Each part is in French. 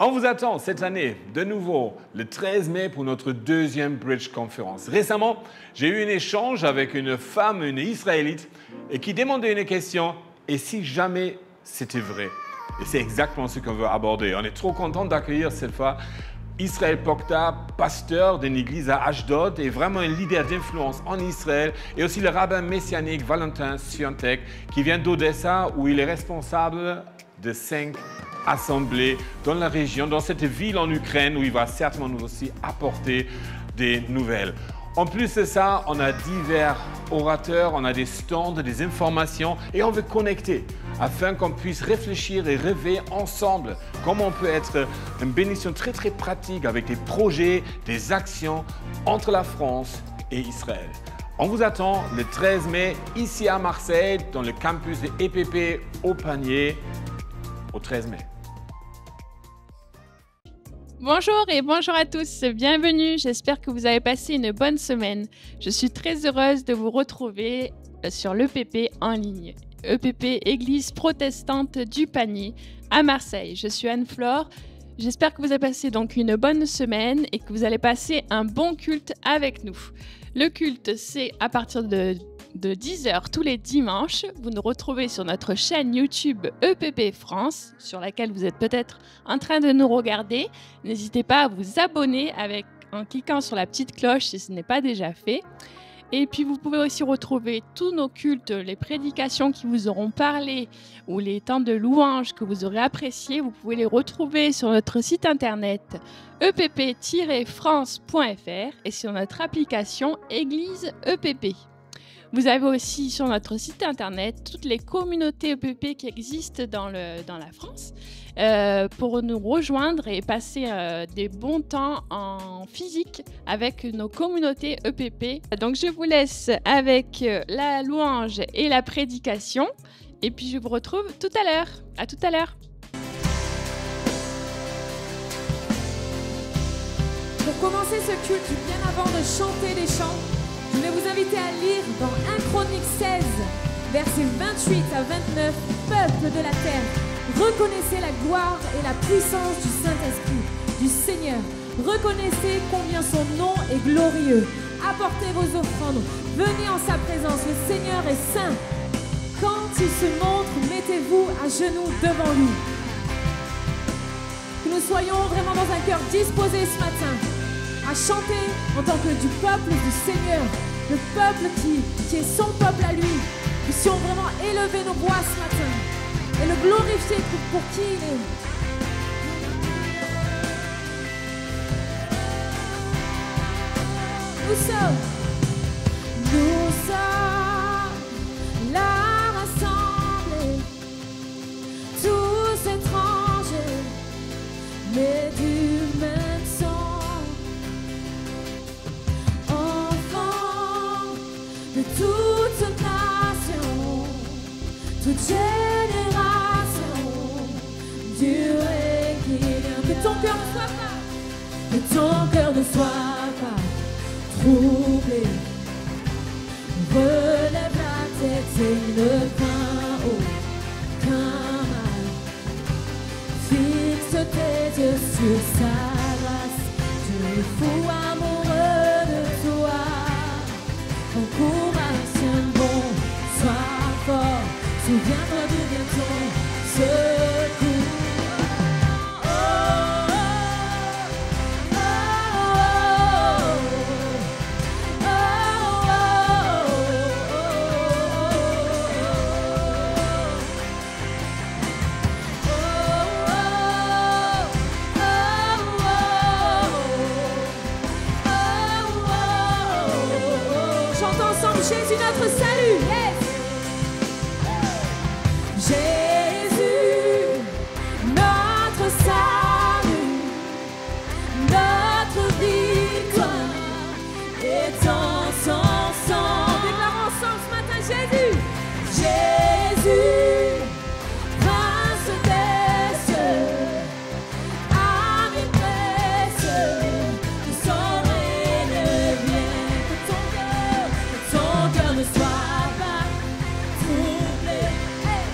On vous attend cette année, de nouveau, le 13 mai pour notre deuxième Bridge Conference. Récemment, j'ai eu un échange avec une femme, une Israélite, et qui demandait une question, et si jamais c'était vrai? Et c'est exactement ce qu'on veut aborder. On est trop content d'accueillir cette fois Israël Pokta, pasteur d'une église à Ashdod et vraiment un leader d'influence en Israël, et aussi le rabbin messianique Valentin Sviantek qui vient d'Odessa où il est responsable de 5 assemblées dans la région, dans cette ville en Ukraine où il va certainement nous aussi apporter des nouvelles. En plus de ça, on a divers orateurs, on a des stands, des informations et on veut connecter afin qu'on puisse réfléchir et rêver ensemble comment on peut être une bénédiction très pratique avec des projets, des actions entre la France et Israël. On vous attend le 13 mai ici à Marseille dans le campus de EPP au Panier au 13 mai. Bonjour et bonjour à tous, bienvenue, j'espère que vous avez passé une bonne semaine. Je suis très heureuse de vous retrouver sur l'EPP en ligne. EPP, Église protestante du Panier à Marseille. Je suis Anne-Flore, j'espère que vous avez passé donc une bonne semaine et que vous allez passer un bon culte avec nous. Le culte, c'est à partir de 10h tous les dimanches. Vous nous retrouvez sur notre chaîne YouTube EPP France, sur laquelle vous êtes peut-être en train de nous regarder. N'hésitez pas à vous abonner en cliquant sur la petite cloche si ce n'est pas déjà fait. Et puis vous pouvez aussi retrouver tous nos cultes, les prédications qui vous auront parlé ou les temps de louange que vous aurez appréciés. Vous pouvez les retrouver sur notre site internet epp-france.fr et sur notre application Église EPP. Vous avez aussi sur notre site internet toutes les communautés EPP qui existent dans la France pour nous rejoindre et passer des bons temps en physique avec nos communautés EPP. Donc je vous laisse avec la louange et la prédication et puis je vous retrouve tout à l'heure. À tout à l'heure. Pour commencer ce culte, bien avant de chanter les chants, je vais vous inviter à lire dans 1 Chronique 16, versets 28 à 29, peuple de la terre, reconnaissez la gloire et la puissance du Saint-Esprit, du Seigneur. Reconnaissez combien son nom est glorieux. Apportez vos offrandes, venez en sa présence, le Seigneur est saint. Quand il se montre, mettez-vous à genoux devant lui. Que nous soyons vraiment dans un cœur disposé ce matin à chanter en tant que du peuple du Seigneur, le peuple qui est son peuple à lui. Nous puissions vraiment élever nos voix ce matin et le glorifier pour qui il est. Nous sommes là rassemblés, tous étrangers, mais du même sang, enfants de toute nation, toute génération, Dieu est qui vient. Que ton cœur ne soit pas, que ton cœur ne soit pas troublé. Relève la tête et ne crains aucun mal. Fixe tes yeux sur sa grâce. Dieu est fou amoureux de toi. Encourage, tiens bon, sois fort. Souviens-toi de bien ton secours. Jésus notre salut, yes. Jésus notre salut, notre victoire est en son sang. Déclarons ensemble ce matin Jésus. Jésus, prince des cieux, ami précieux, que son règne vienne, que ton cœur ne soit pas troublé. Hey.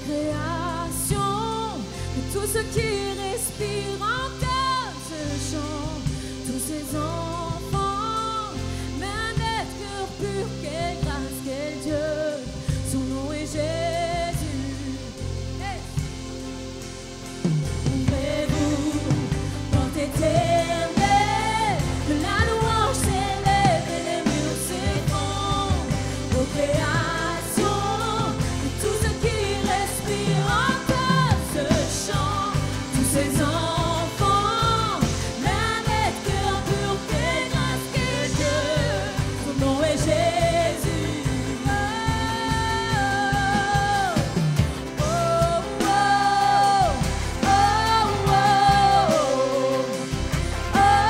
création, que tout ce qui respire entende ce chant, tous ces enfants, mais un être cœur pur, quelle grâce, quel Dieu, son nom est Jésus. Hey. Ouvrez-vous, porte éternelle, que la louange s'élève et les murs s'effondrent, aux créations, que tout ce qui respire entende ce chant, tous ces enfants, mais un être cœur pur, quelle grâce, quel Dieu, son nom est Jésus. Oh, oh, oh, oh, oh,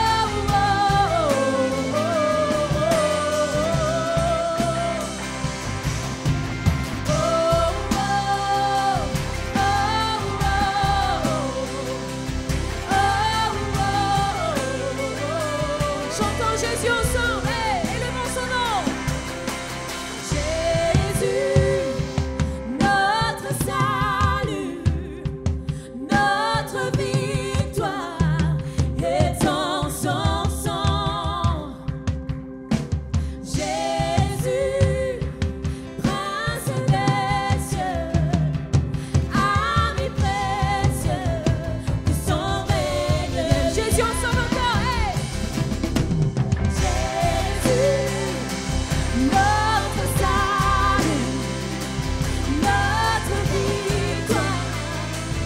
chantons Jésus ensemble, hey, élevons son nom. Jésus, notre salut, notre victoire est en son sang. Jésus, prince des cieux, ami précieux, que son règne. Jésus ensemble encore, hey. Jésus, notre salut, notre victoire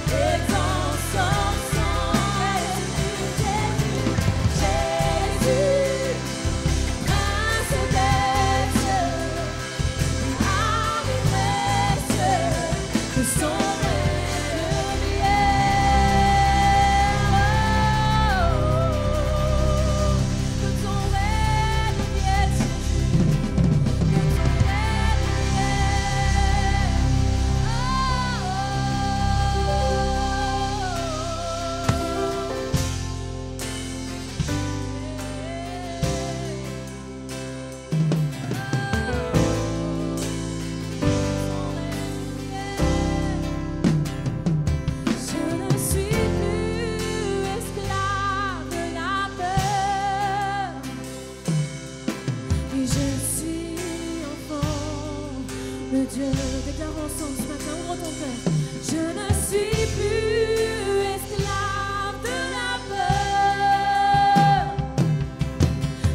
est en son sang. Jésus, prince des cieux, ami précieux, que son règne vienne. Que ton règne vienne, Jésus. Que ton Je ne suis plus esclave de la peur, mais je suis enfant de Dieu. Déclarons ensemble ce matin, ouvre ton cœur. Je ne suis plus esclave de la peur,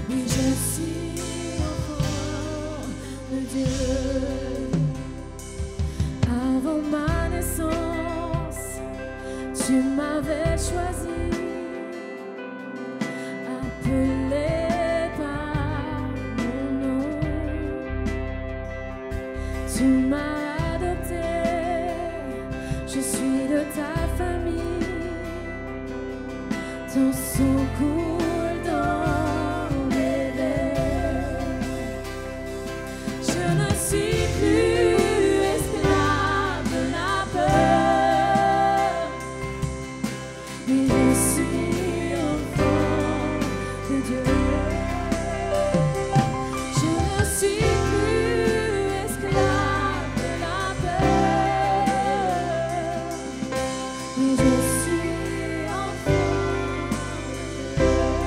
mais je suis enfant de Dieu. Avant ma naissance, tu m'avais choisi, appelé par mon nom. Tu m'as adopté, je suis de ta famille. Ton sang coule dans mes veines. Je ne suis plus esclave de la peur, mais je suis enfant de Dieu. Je ne suis plus esclave de la peur, mais je suis enfant de Dieu.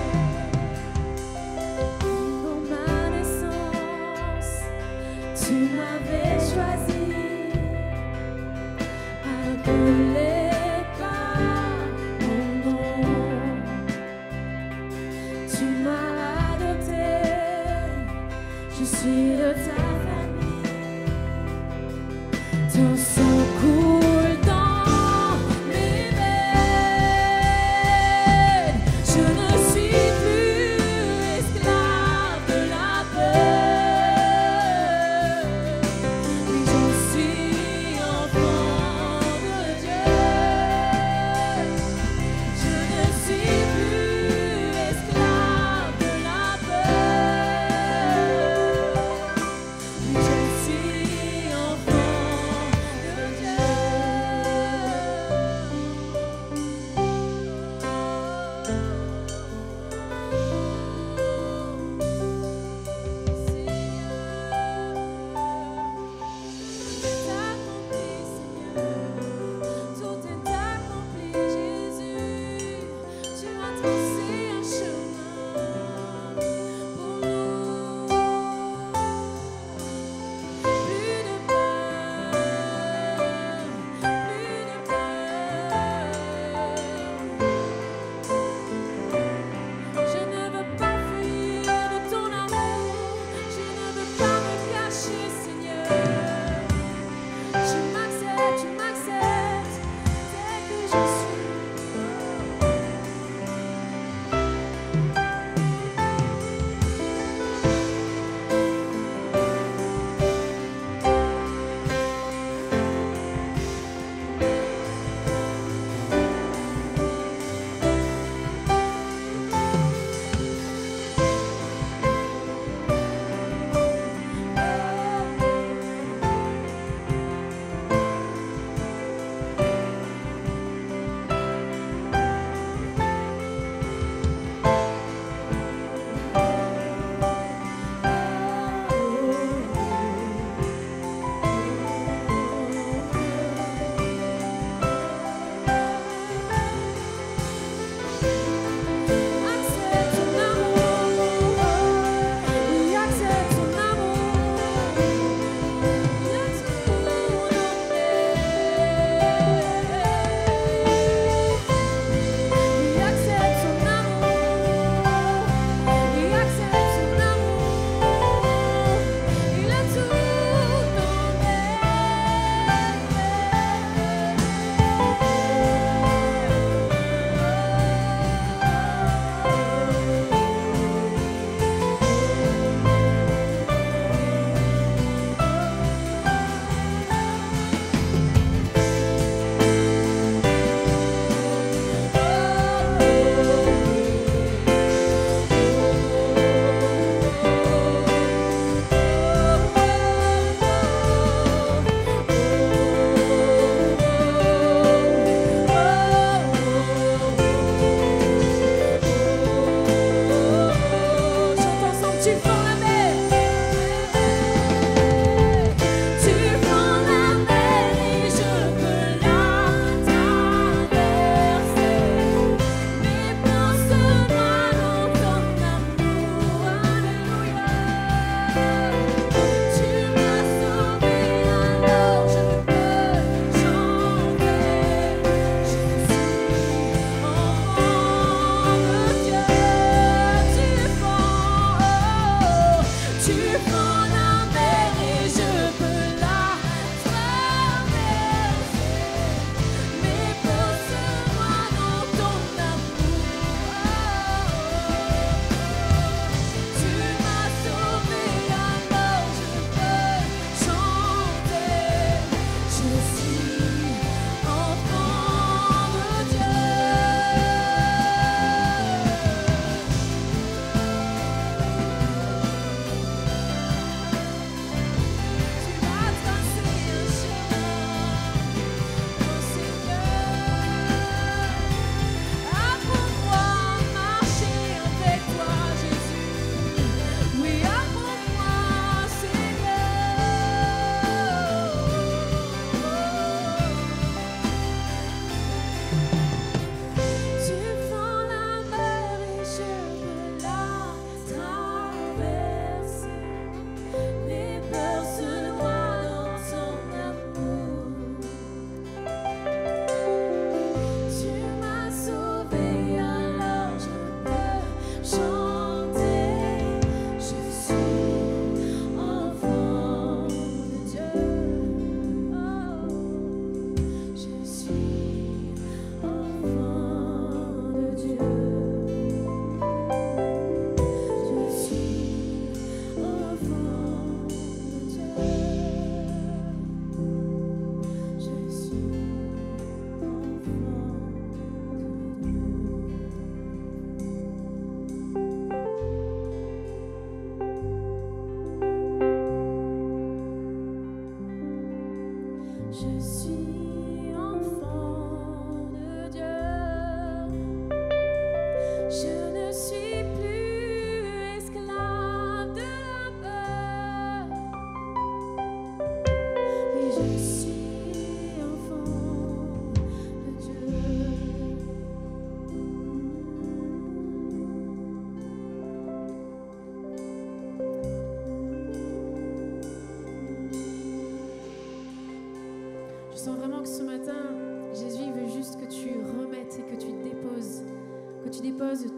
sens vraiment que ce matin, Jésus il veut juste que tu remettes et que tu déposes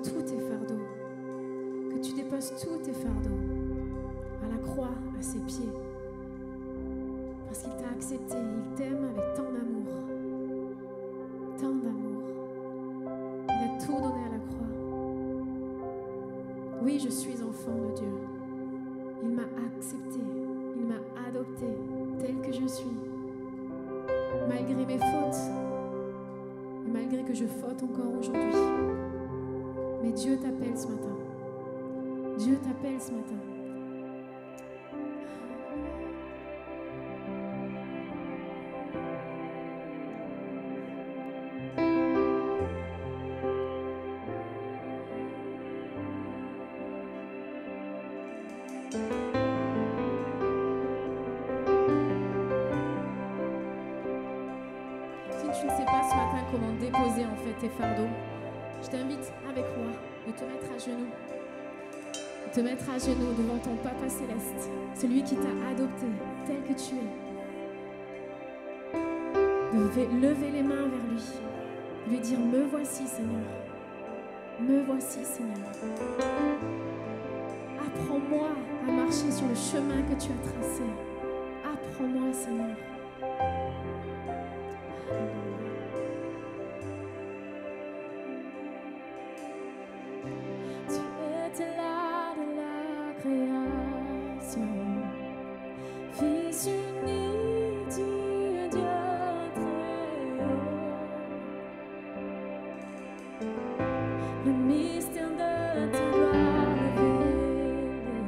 tous tes fardeaux, que tu déposes tous tes fardeaux à la croix, à ses pieds, parce qu'il t'a accepté, il t'aime avec tant d'amour, tant d'amour. Il a tout donné à la croix. Oui, je suis enfant de Dieu. Il m'a accepté, il m'a adopté tel que je suis, malgré mes fautes, tente, et malgré que je faute encore aujourd'hui, mais Dieu t'appelle ce matin. Dieu t'appelle ce matin. Si tu ne sais pas ce matin comment déposer en fait tes fardeaux, je t'invite avec moi de te mettre à genoux. De te mettre à genoux devant ton Papa Céleste, celui qui t'a adopté tel que tu es. De lever les mains vers lui, de lui dire: me voici Seigneur, me voici Seigneur. Apprends-moi à marcher sur le chemin que tu as tracé. Apprends-moi Seigneur. Tu étais là de la création, Fils unique du Dieu très haut. Le mystère de ta gloire révélé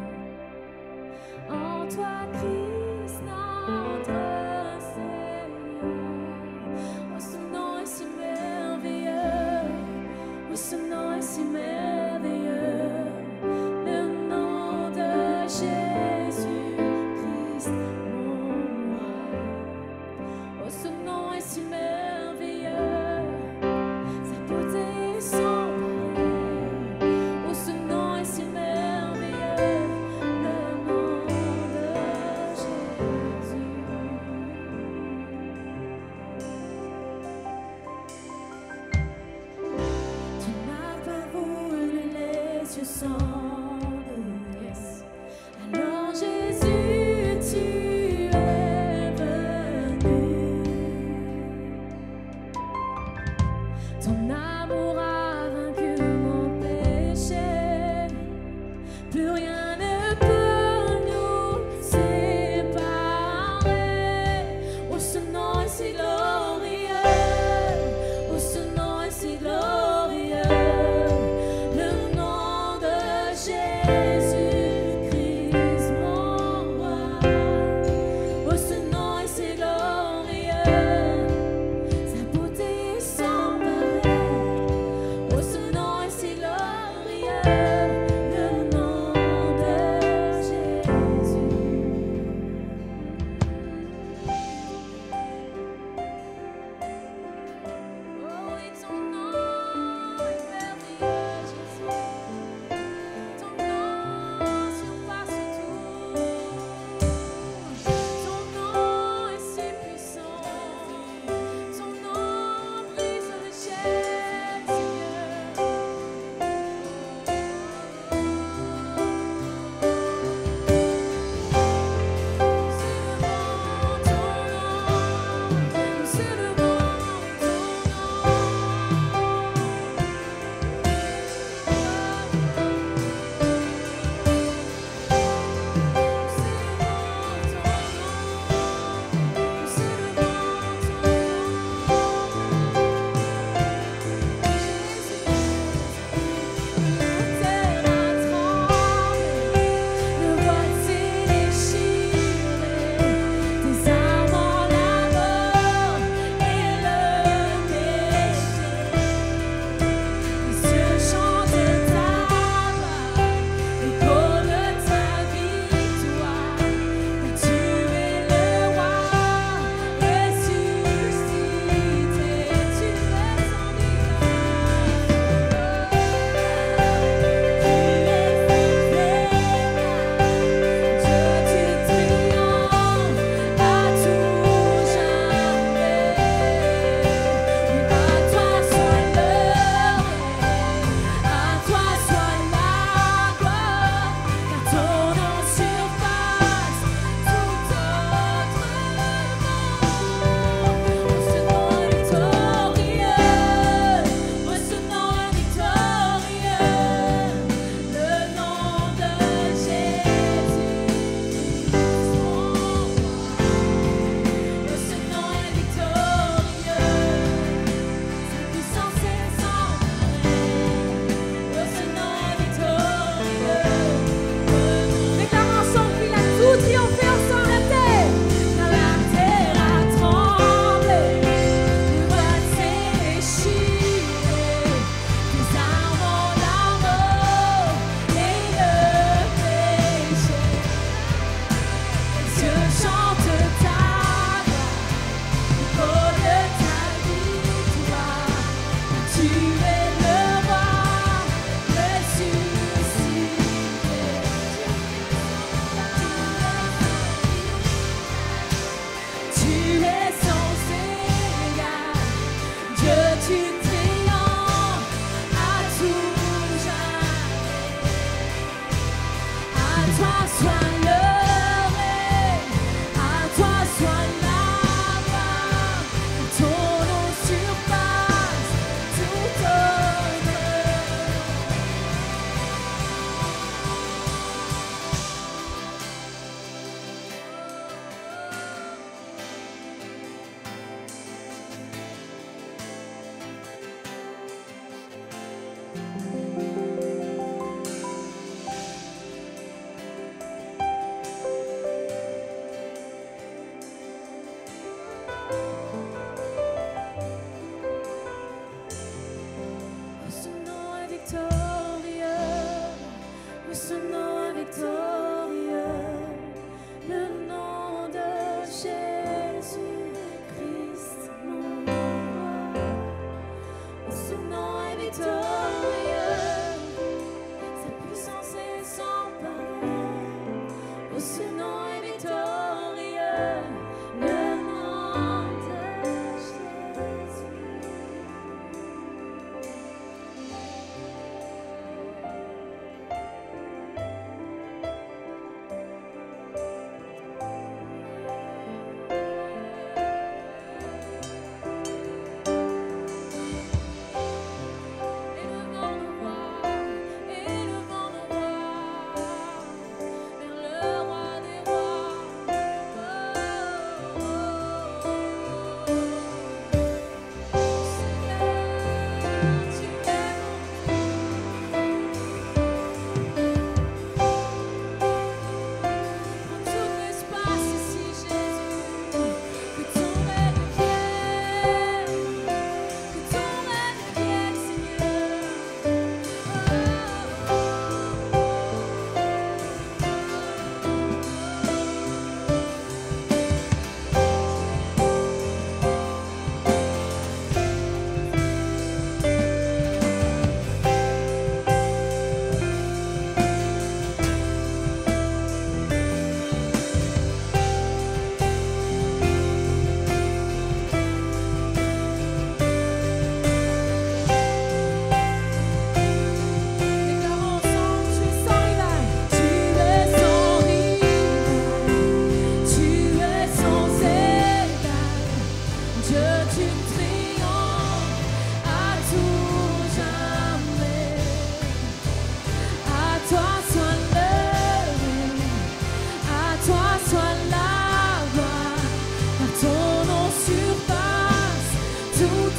en toi, Christ, notre Seigneur. Oh, ce nom est si merveilleux, oh, ce nom est si merveilleux, le nom de Jésus Christ, mon roi. Oh, ce nom est si merveilleux, sa beauté est sans pareil. Oh, ce nom est si merveilleux, le nom de Jésus. Tu n'as pas voulu les cieux sans nous. Yes. Alors Jésus, tu es venu. Ton amour a vaincu mon péché. Plus rien ne peut nous séparer. Oh, ce nom est si glorieux. Oh, ce nom est si glorieux. Le nom de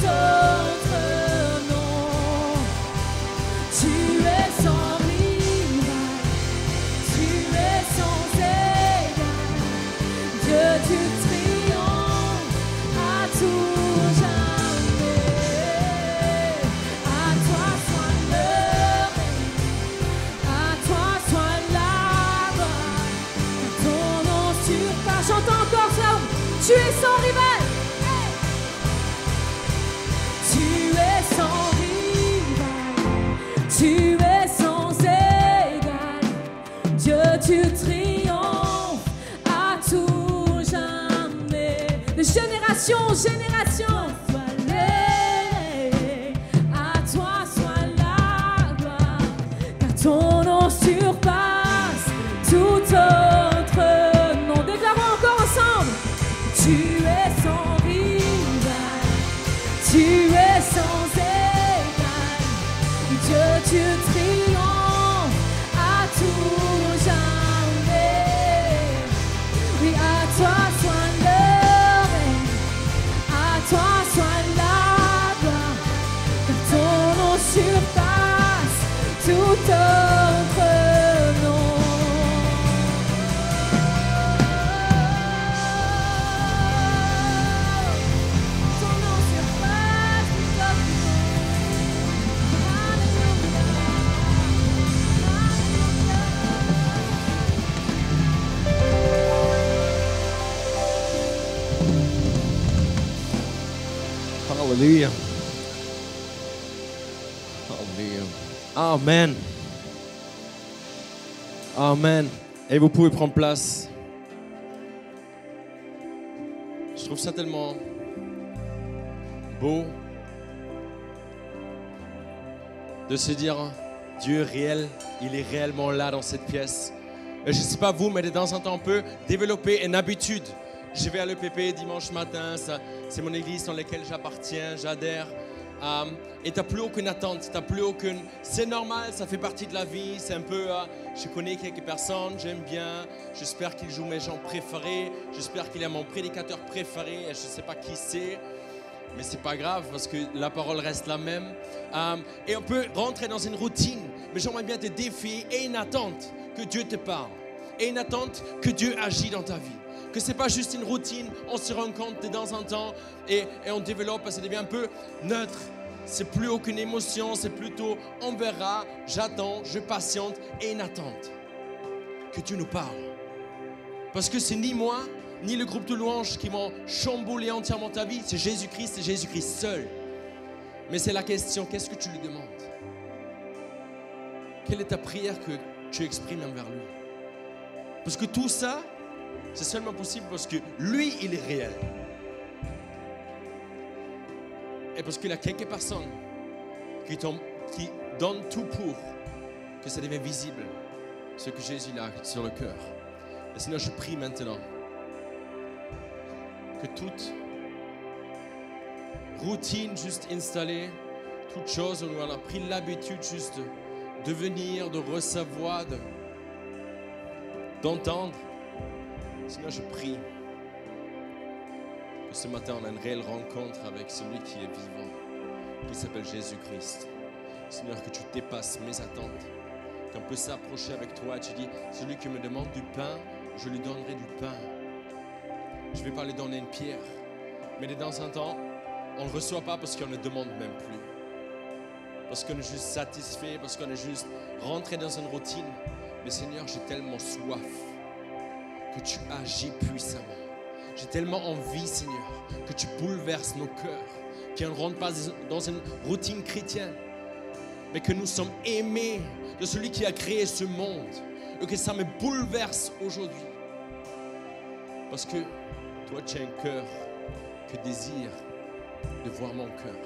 autre nom. Tu es sans rival, tu es sans égal. Dieu, tu triomphes à tout jamais. À toi soit le règne, à toi soit la gloire. Ton nom surpasse. Chante encore ça. Tu es sans rival. Tu es sans rival, tu es sans égal. Dieu, tu triomphes à tout jamais. De génération en génération, sois l'élevé. À toi soit la gloire, car ton nom surpasse tout autre nom. Déclarons encore ensemble. Tu es sans rival, tu es sans égal. Dieu, tu triomphes à tout jamais. Oui, à toi soit le règne, à toi soit la gloire, car ton nom surpasse tout autre nom. Ton nom surpasse tout autre nom. Hallelujah. Hallelujah. Amen. Amen. Et vous pouvez prendre place. Je trouve ça tellement beau de se dire Dieu est réel, il est réellement là dans cette pièce. Et je ne sais pas vous, mais de temps en temps, on peut développer une habitude. Je vais à l'EPP dimanche matin, c'est mon église dans laquelle j'appartiens, j'adhère. Et tu n'as plus aucune attente, t'as plus aucune... C'est normal, ça fait partie de la vie, c'est un peu... je connais quelques personnes, j'aime bien, j'espère qu'ils jouent mes gens préférés, j'espère qu'il est mon prédicateur préféré, et je ne sais pas qui c'est. Mais c'est pas grave parce que la parole reste la même. Et on peut rentrer dans une routine. Mais j'aimerais bien te défier et une attente que Dieu te parle. Et une attente que Dieu agit dans ta vie. Que c'est pas juste une routine, on se rend compte de temps en temps et on développe, ça devient un peu neutre. C'est plus aucune émotion, c'est plutôt on verra, j'attends, je patiente et une attente. Que Dieu nous parle. Parce que c'est ni moi, ni le groupe de louanges qui vont chambouler entièrement ta vie, c'est Jésus-Christ seul. Mais c'est la question, qu'est-ce que tu lui demandes? Quelle est ta prière que tu exprimes envers lui? Parce que tout ça, c'est seulement possible parce que lui, il est réel. Et parce qu'il y a quelques personnes qui donnent tout pour que ça devienne visible, ce que Jésus a sur le cœur. Et sinon, je prie maintenant que toute routine juste installée, toute chose où on a pris l'habitude juste de venir, de recevoir, d'entendre. Sinon, je prie que ce matin, on a une réelle rencontre avec celui qui est vivant, qui s'appelle Jésus-Christ. Seigneur, que tu dépasses mes attentes, qu'on peut s'approcher avec toi et tu dis, celui qui me demande du pain, je lui donnerai du pain. Je ne vais pas lui donner une pierre, mais de temps en temps, on ne reçoit pas parce qu'on ne demande même plus. Parce qu'on est juste satisfait, parce qu'on est juste rentré dans une routine. Mais Seigneur, j'ai tellement soif que tu agis puissamment. J'ai tellement envie, Seigneur, que tu bouleverses nos cœurs, qu'on ne rentre pas dans une routine chrétienne, mais que nous sommes aimés de celui qui a créé ce monde et que ça me bouleverse aujourd'hui. Parce que toi, tu as un cœur que désire de voir mon cœur.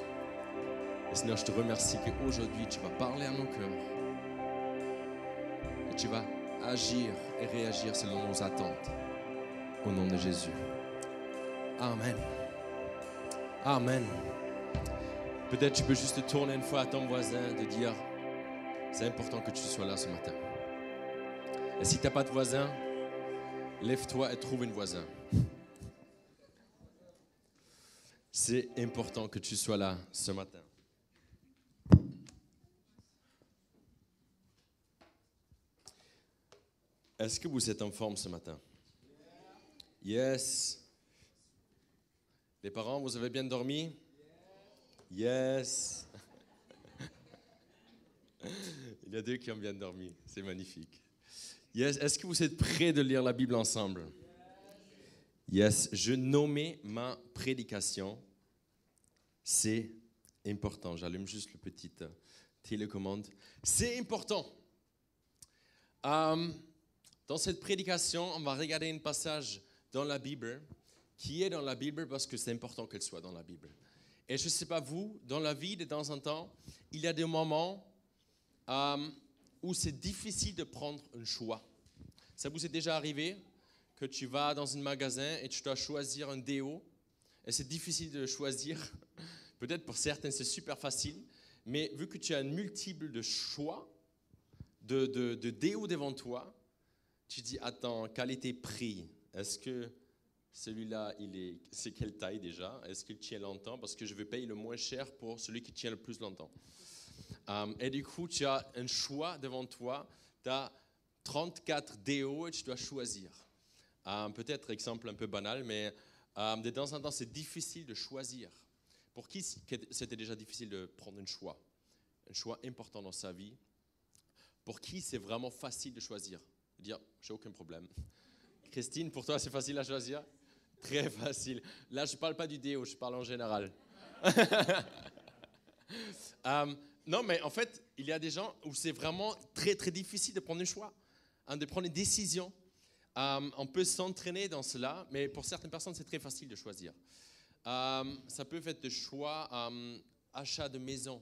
Et Seigneur, je te remercie qu'aujourd'hui, tu vas parler à nos cœurs et tu vas agir et réagir selon nos attentes. Au nom de Jésus. Amen. Amen. Peut-être tu peux juste te tourner une fois à ton voisin, de dire, c'est important que tu sois là ce matin. Et si tu n'as pas de voisin, lève-toi et trouve un voisin. c'est important que tu sois là ce matin. Est-ce que vous êtes en forme ce matin? Yes. Les parents, vous avez bien dormi? Yes. Il y a deux qui ont bien dormi, c'est magnifique. Yes. Est-ce que vous êtes prêts de lire la Bible ensemble? Yes. Je nommais ma prédication. C'est important. J'allume juste le petit télécommande. C'est important. Dans cette prédication, on va regarder un passage dans la Bible qui est dans la Bible parce que c'est important qu'elle soit dans la Bible. Et je ne sais pas vous, dans la vie, de temps en temps, il y a des moments où c'est difficile de prendre un choix. Ça vous est déjà arrivé que tu vas dans un magasin et tu dois choisir un déo et c'est difficile de choisir. Peut-être pour certains c'est super facile, mais vu que tu as une multiple de choix de déo devant toi, tu dis attends, qualité-prix, est-ce que celui-là, c'est quelle taille déjà? Est-ce qu'il tient longtemps? Parce que je veux payer le moins cher pour celui qui tient le plus longtemps. Et du coup, tu as un choix devant toi. Tu as 34 déos et tu dois choisir. Peut-être exemple un peu banal, mais de temps en temps, c'est difficile de choisir. Pour qui c'était déjà difficile de prendre un choix important dans sa vie? Pour qui c'est vraiment facile de choisir? Dire, j'ai aucun problème. Christine, pour toi, c'est facile à choisir? Très facile. Là, je ne parle pas du déo, je parle en général. Non, mais en fait, il y a des gens où c'est vraiment très, très difficile de prendre un choix, de prendre une décision. On peut s'entraîner dans cela, mais pour certaines personnes, c'est très facile de choisir. Ça peut être le choix, achat de maison.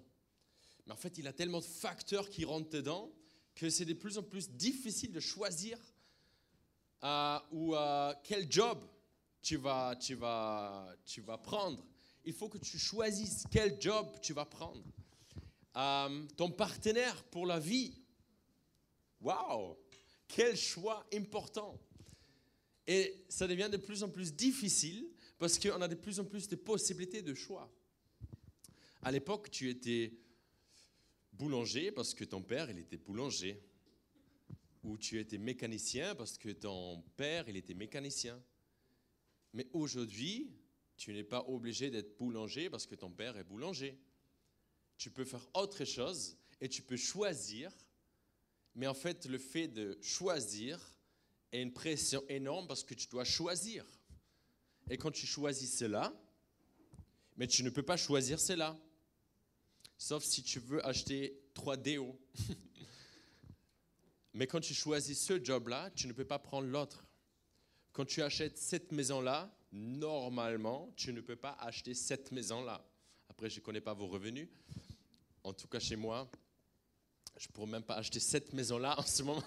Mais en fait, il y a tellement de facteurs qui rentrent dedans que c'est de plus en plus difficile de choisir quel job tu vas prendre. Il faut que tu choisisses quel job tu vas prendre. Ton partenaire pour la vie. Waouh! Quel choix important! Et ça devient de plus en plus difficile parce qu'on a de plus en plus de possibilités de choix. À l'époque, tu étais boulanger parce que ton père, il était boulanger. Ou tu étais mécanicien parce que ton père, il était mécanicien. Mais aujourd'hui, tu n'es pas obligé d'être boulanger parce que ton père est boulanger. Tu peux faire autre chose et tu peux choisir. Mais en fait, le fait de choisir est une pression énorme parce que tu dois choisir. Et quand tu choisis cela, mais tu ne peux pas choisir cela. Sauf si tu veux acheter 3 déos. Mais quand tu choisis ce job-là, tu ne peux pas prendre l'autre. Quand tu achètes cette maison-là, normalement, tu ne peux pas acheter cette maison-là. Après, je ne connais pas vos revenus. En tout cas, chez moi, je ne pourrais même pas acheter cette maison-là en ce moment.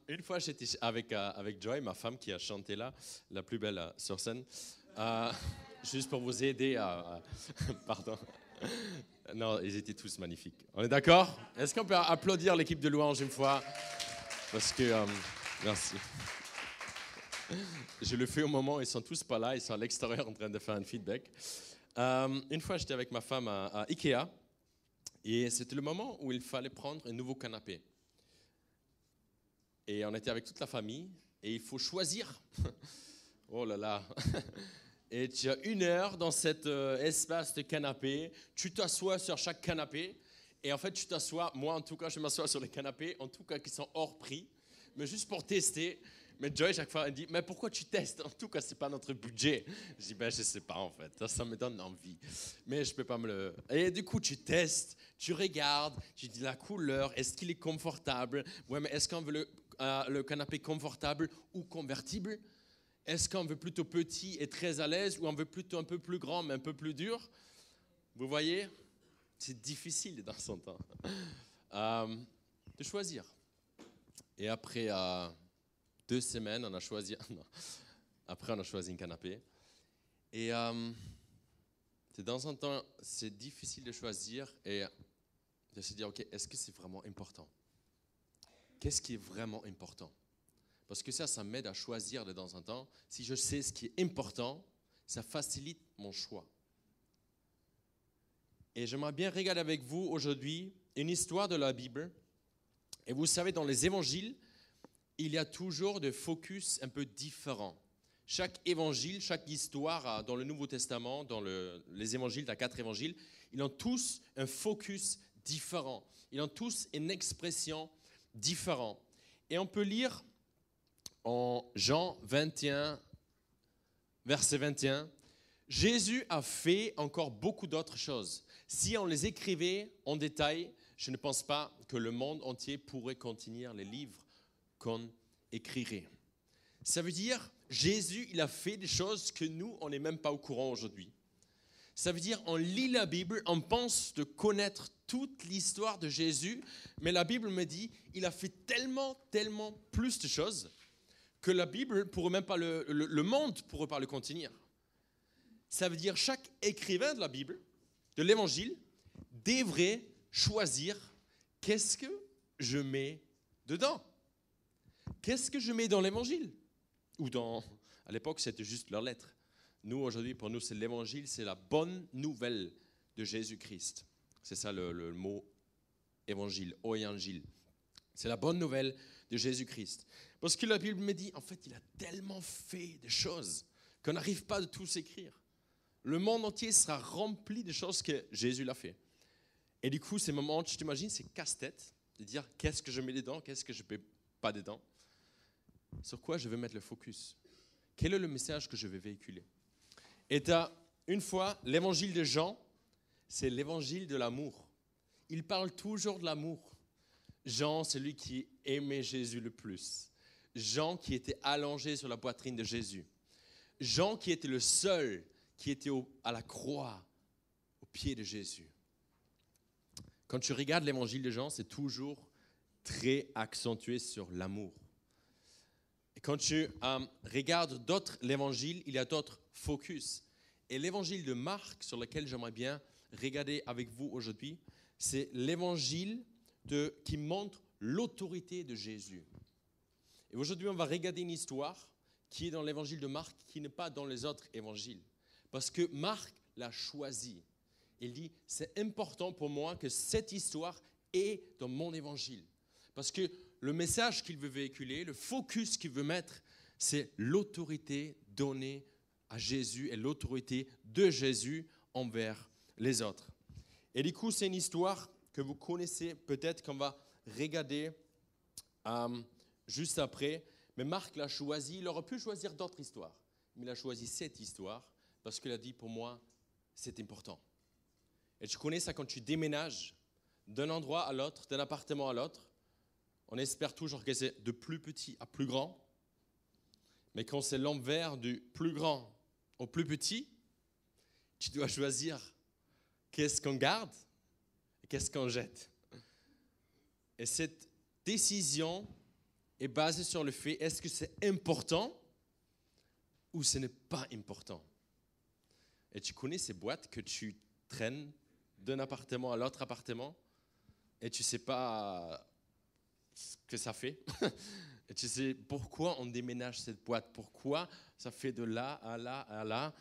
Une fois, j'étais avec Joy, ma femme qui a chanté là, la plus belle sur scène. Juste pour vous aider à... Pardon. Non, ils étaient tous magnifiques. On est d'accord? Est-ce qu'on peut applaudir l'équipe de louange une fois? Parce que... merci. Je le fais au moment où ils sont tous pas là, ils sont à l'extérieur en train de faire un feedback. Une fois, j'étais avec ma femme à Ikea et c'était le moment où il fallait prendre un nouveau canapé. Et on était avec toute la famille et il faut choisir. Oh là là. Et tu as 1 heure dans cet espace de canapé. Tu t'assois sur chaque canapé. Et en fait, tu t'assois, moi en tout cas, je m'assois sur les canapés, en tout cas qui sont hors prix, mais juste pour tester. Mais Joy, chaque fois, elle dit, mais pourquoi tu testes? En tout cas, ce n'est pas notre budget. Je dis, ben, je ne sais pas en fait, ça me donne envie. Mais je ne peux pas me le... Et du coup, tu testes, tu regardes, tu dis la couleur, est-ce qu'il est confortable? Ouais, mais est-ce qu'on veut le canapé confortable ou convertible? Est-ce qu'on veut plutôt petit et très à l'aise ou on veut plutôt un peu plus grand mais un peu plus dur? Vous voyez? C'est difficile dans son temps de choisir. Et après 2 semaines, on a choisi... Non. Après, on a choisi un canapé. Et de temps en temps, c'est difficile de choisir et de se dire, OK, est-ce que c'est vraiment important? Qu'est-ce qui est vraiment important? Parce que ça m'aide à choisir de temps en temps. Si je sais ce qui est important, Ça facilite mon choix. Et j'aimerais bien regarder avec vous aujourd'hui une histoire de la Bible. Et vous savez, dans les évangiles, il y a toujours des focus un peu différents. Chaque évangile, chaque histoire dans le Nouveau Testament, dans les évangiles, dans 4 évangiles, ils ont tous un focus différent. Ils ont tous une expression différente. Et on peut lire en Jean 21, verset 21, « Jésus a fait encore beaucoup d'autres choses. Si on les écrivait en détail, je ne pense pas que le monde entier pourrait contenir les livres qu'on écrirait. » Ça veut dire, Jésus, il a fait des choses que nous, on n'est même pas au courant aujourd'hui. Ça veut dire, on lit la Bible, on pense de connaître toute l'histoire de Jésus, mais la Bible me dit, il a fait tellement plus de choses que la Bible pourrait même pas le monde ne pourrait pas le contenir. Ça veut dire, chaque écrivain de la Bible, de l'Évangile, devrait choisir qu'est-ce que je mets dedans. Qu'est-ce que je mets dans l'Évangile? Ou à l'époque, c'était juste leurs lettres. Nous, aujourd'hui, pour nous, c'est l'Évangile, c'est la bonne nouvelle de Jésus-Christ. C'est ça le mot évangile, oévangile. C'est la bonne nouvelle de Jésus-Christ. Parce que la Bible me dit, en fait, il a tellement fait de choses qu'on n'arrive pas de tous écrire. Le monde entier sera rempli de choses que Jésus l'a fait. Et du coup, ces moments, tu t'imagines, c'est casse-tête de dire qu'est-ce que je mets dedans, qu'est-ce que je ne mets pas dedans. Sur quoi je veux mettre le focus? Quel est le message que je vais véhiculer? Et une fois, l'évangile de Jean, c'est l'évangile de l'amour. Il parle toujours de l'amour. Jean, c'est lui qui aimait Jésus le plus. Jean qui était allongé sur la poitrine de Jésus. Jean qui était le seul qui était à la croix, au pied de Jésus. Quand tu regardes l'évangile de Jean, c'est toujours très accentué sur l'amour. Et quand tu regardes l'évangile, il y a d'autres focus. Et l'évangile de Marc, sur lequel j'aimerais bien regarder avec vous aujourd'hui, c'est l'évangile qui montre l'autorité de Jésus. Et aujourd'hui, on va regarder une histoire qui est dans l'évangile de Marc, qui n'est pas dans les autres évangiles. Parce que Marc l'a choisi. Il dit, c'est important pour moi que cette histoire est dans mon évangile. Parce que le message qu'il veut véhiculer, le focus qu'il veut mettre, c'est l'autorité donnée à Jésus et l'autorité de Jésus envers les autres. Et du coup, c'est une histoire que vous connaissez peut-être qu'on va regarder juste après. Mais Marc l'a choisi, il aurait pu choisir d'autres histoires. Mais il a choisi cette histoire parce qu'il a dit, pour moi, c'est important. Et tu connais ça quand tu déménages d'un endroit à l'autre, d'un appartement à l'autre. On espère toujours que c'est de plus petit à plus grand. Mais quand c'est l'envers du plus grand au plus petit, tu dois choisir qu'est-ce qu'on garde et qu'est-ce qu'on jette. Et cette décision est basée sur le fait, est-ce que c'est important ou ce n'est pas important? Et tu connais ces boîtes que tu traînes d'un appartement à l'autre appartement et tu ne sais pas ce que ça fait. Et tu sais pourquoi on déménage cette boîte, pourquoi ça fait de là à là à là.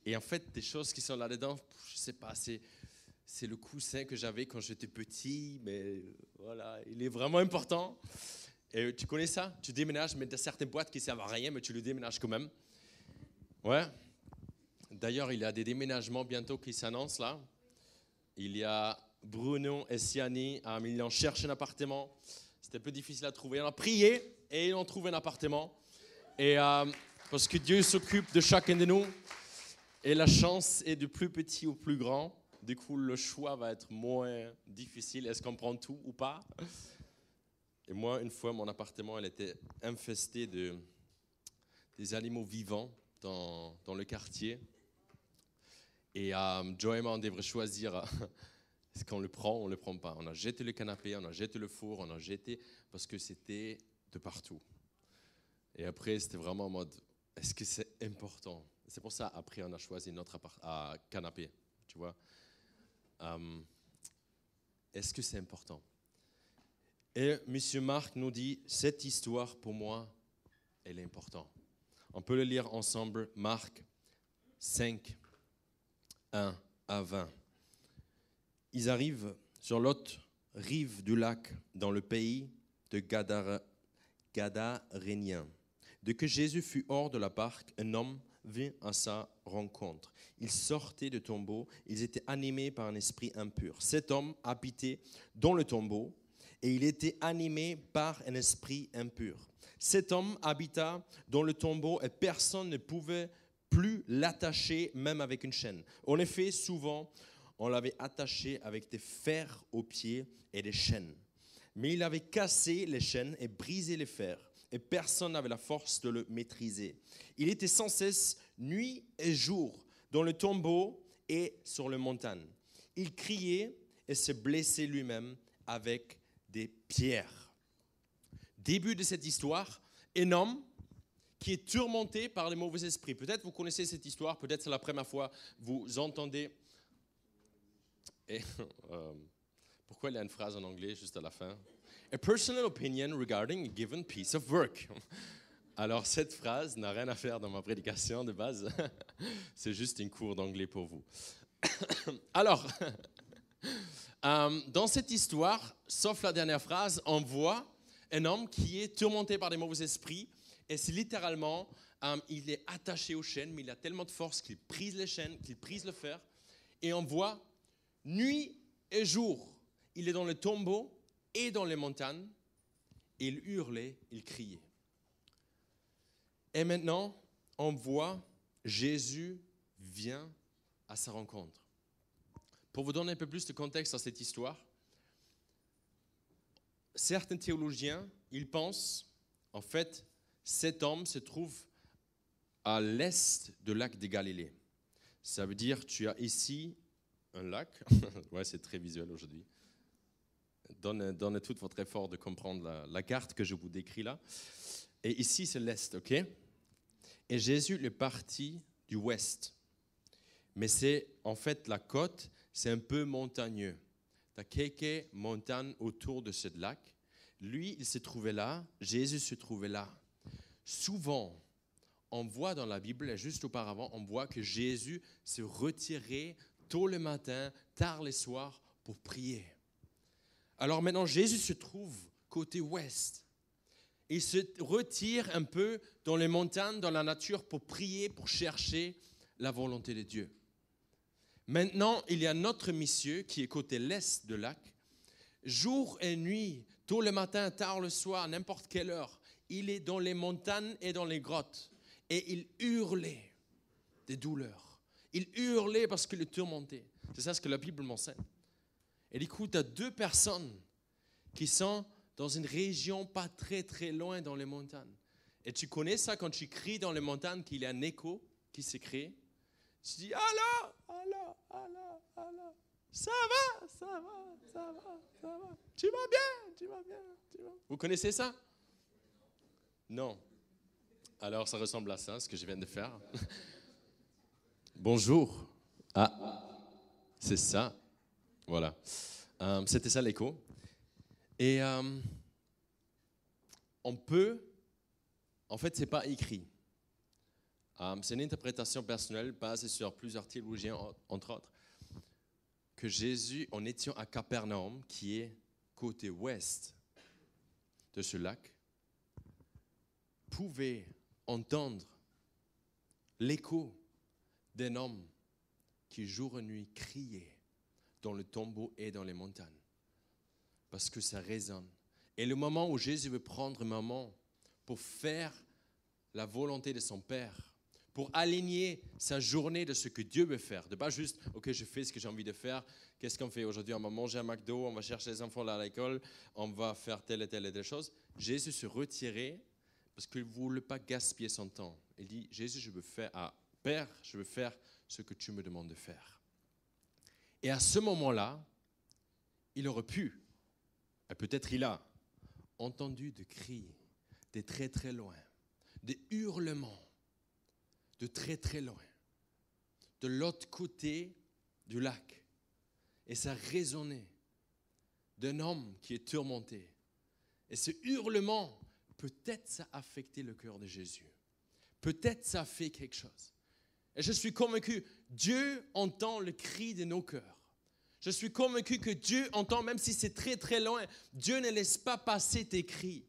Et en fait, des choses qui sont là-dedans, je ne sais pas, c'est le coussin que j'avais quand j'étais petit, mais voilà, il est vraiment important. Et tu connais ça? Tu déménages, mais tu as certaines boîtes qui ne servent à rien, mais tu le déménages quand même. Ouais. D'ailleurs, il y a des déménagements bientôt qui s'annoncent là. Il y a Bruno et Siani, ils ont cherché un appartement. C'était un peu difficile à trouver. On a prié et ils ont trouvé un appartement. Et parce que Dieu s'occupe de chacun de nous. Et la chance est du plus petit au plus grand. Du coup, le choix va être moins difficile. Est-ce qu'on prend tout ou pas? Et moi, une fois, mon appartement, elle était infesté des animaux vivants dans le quartier. Et Joe et moi, on devrait choisir est-ce qu'on le prend ou on ne le prend pas. On a jeté le canapé, on a jeté le four, on a jeté parce que c'était de partout. Et après, c'était vraiment en mode, est-ce que c'est important? C'est pour ça, après, on a choisi notre canapé, tu vois. Est-ce que c'est important? Et M. Marc nous dit, cette histoire, pour moi, elle est importante. On peut le lire ensemble, Marc 5, 1 à 20. Ils arrivent sur l'autre rive du lac, dans le pays de Gadaréniens. Dès que Jésus fut hors de la barque, un homme vint à sa rencontre. Ils sortaient du tombeau, ils étaient animés par un esprit impur. Cet homme habitait dans le tombeau et il était animé par un esprit impur. Cet homme habita dans le tombeau et personne ne pouvait plus l'attacher, même avec une chaîne. En effet, souvent, on l'avait attaché avec des fers aux pieds et des chaînes. Mais il avait cassé les chaînes et brisé les fers, et personne n'avait la force de le maîtriser. Il était sans cesse, nuit et jour, dans le tombeau et sur les montagnes. Il criait et se blessait lui-même avec des pierres. Début de cette histoire, un homme qui est tourmenté par les mauvais esprits. Peut-être vous connaissez cette histoire, peut-être c'est la première fois que vous entendez. Et, pourquoi il y a une phrase en anglais juste à la fin? A personal opinion regarding a given piece of work. Alors cette phrase n'a rien à faire dans ma prédication de base. C'est juste une cours d'anglais pour vous. Alors, dans cette histoire, sauf la dernière phrase, on voit un homme qui est tourmenté par des mauvais esprits. Et c'est littéralement, il est attaché aux chaînes, mais il a tellement de force qu'il brise les chaînes, qu'il brise le fer. Et on voit, nuit et jour, il est dans le tombeau et dans les montagnes. Et il hurlait, il criait. Et maintenant, on voit, Jésus vient à sa rencontre. Pour vous donner un peu plus de contexte à cette histoire, certains théologiens, ils pensent, en fait, cet homme se trouve à l'est du lac de Galilée. Ça veut dire tu as ici un lac. Ouais, c'est très visuel aujourd'hui. Donnez tout votre effort de comprendre la carte que je vous décris là. Et ici, c'est l'est, ok? Et Jésus est parti du ouest. Mais c'est en fait la côte, c'est un peu montagneux. Tu as quelques montagnes autour de ce lac. Lui, il se trouvait là. Jésus se trouvait là. Souvent, on voit dans la Bible, et juste auparavant, on voit que Jésus se retirait tôt le matin, tard le soir, pour prier. Alors maintenant, Jésus se trouve côté ouest. Il se retire un peu dans les montagnes, dans la nature, pour prier, pour chercher la volonté de Dieu. Maintenant, il y a notre monsieur qui est côté l'est du lac. Jour et nuit, tôt le matin, tard le soir, n'importe quelle heure, il est dans les montagnes et dans les grottes. Et il hurlait des douleurs. Il hurlait parce qu'il est tourmenté. C'est ça ce que la Bible m'enseigne. Et du coup, tu as deux personnes qui sont dans une région pas très très loin dans les montagnes. Et tu connais ça quand tu cries dans les montagnes qu'il y a un écho qui se crée. Tu dis « Allah, Allah, Allah, Allah, ça va, ça va, ça va, ça va. Tu vas bien, tu vas bien, tu vas. » Vous connaissez ça? Non. Alors ça ressemble à ça, ce que je viens de faire. Bonjour. Ah, c'est ça. Voilà. C'était ça l'écho. Et on peut, en fait, c'est pas écrit. C'est une interprétation personnelle basée sur plusieurs théologiens, entre autres, que Jésus, en étant à Capernaum, qui est côté ouest de ce lac, pouvait entendre l'écho d'un homme qui jour et nuit criait dans le tombeau et dans les montagnes. Parce que ça résonne. Et le moment où Jésus veut prendre un moment pour faire la volonté de son Père, pour aligner sa journée de ce que Dieu veut faire, de pas juste, ok, je fais ce que j'ai envie de faire, qu'est-ce qu'on fait aujourd'hui? On va manger un McDo, on va chercher les enfants à l'école, on va faire telle et telle chose. Jésus se retirait parce qu'il ne voulait pas gaspiller son temps. Il dit, Jésus, Père, je veux faire ce que tu me demandes de faire. Et à ce moment-là, il aurait pu, et peut-être il a, entendu des cris de très très loin, des hurlements de très très loin, de l'autre côté du lac. Et ça résonnait d'un homme qui est tourmenté. Et ce hurlement, peut-être ça a affecté le cœur de Jésus. Peut-être ça a fait quelque chose. Et je suis convaincu, Dieu entend le cri de nos cœurs. Je suis convaincu que Dieu entend, même si c'est très très loin, Dieu ne laisse pas passer tes cris.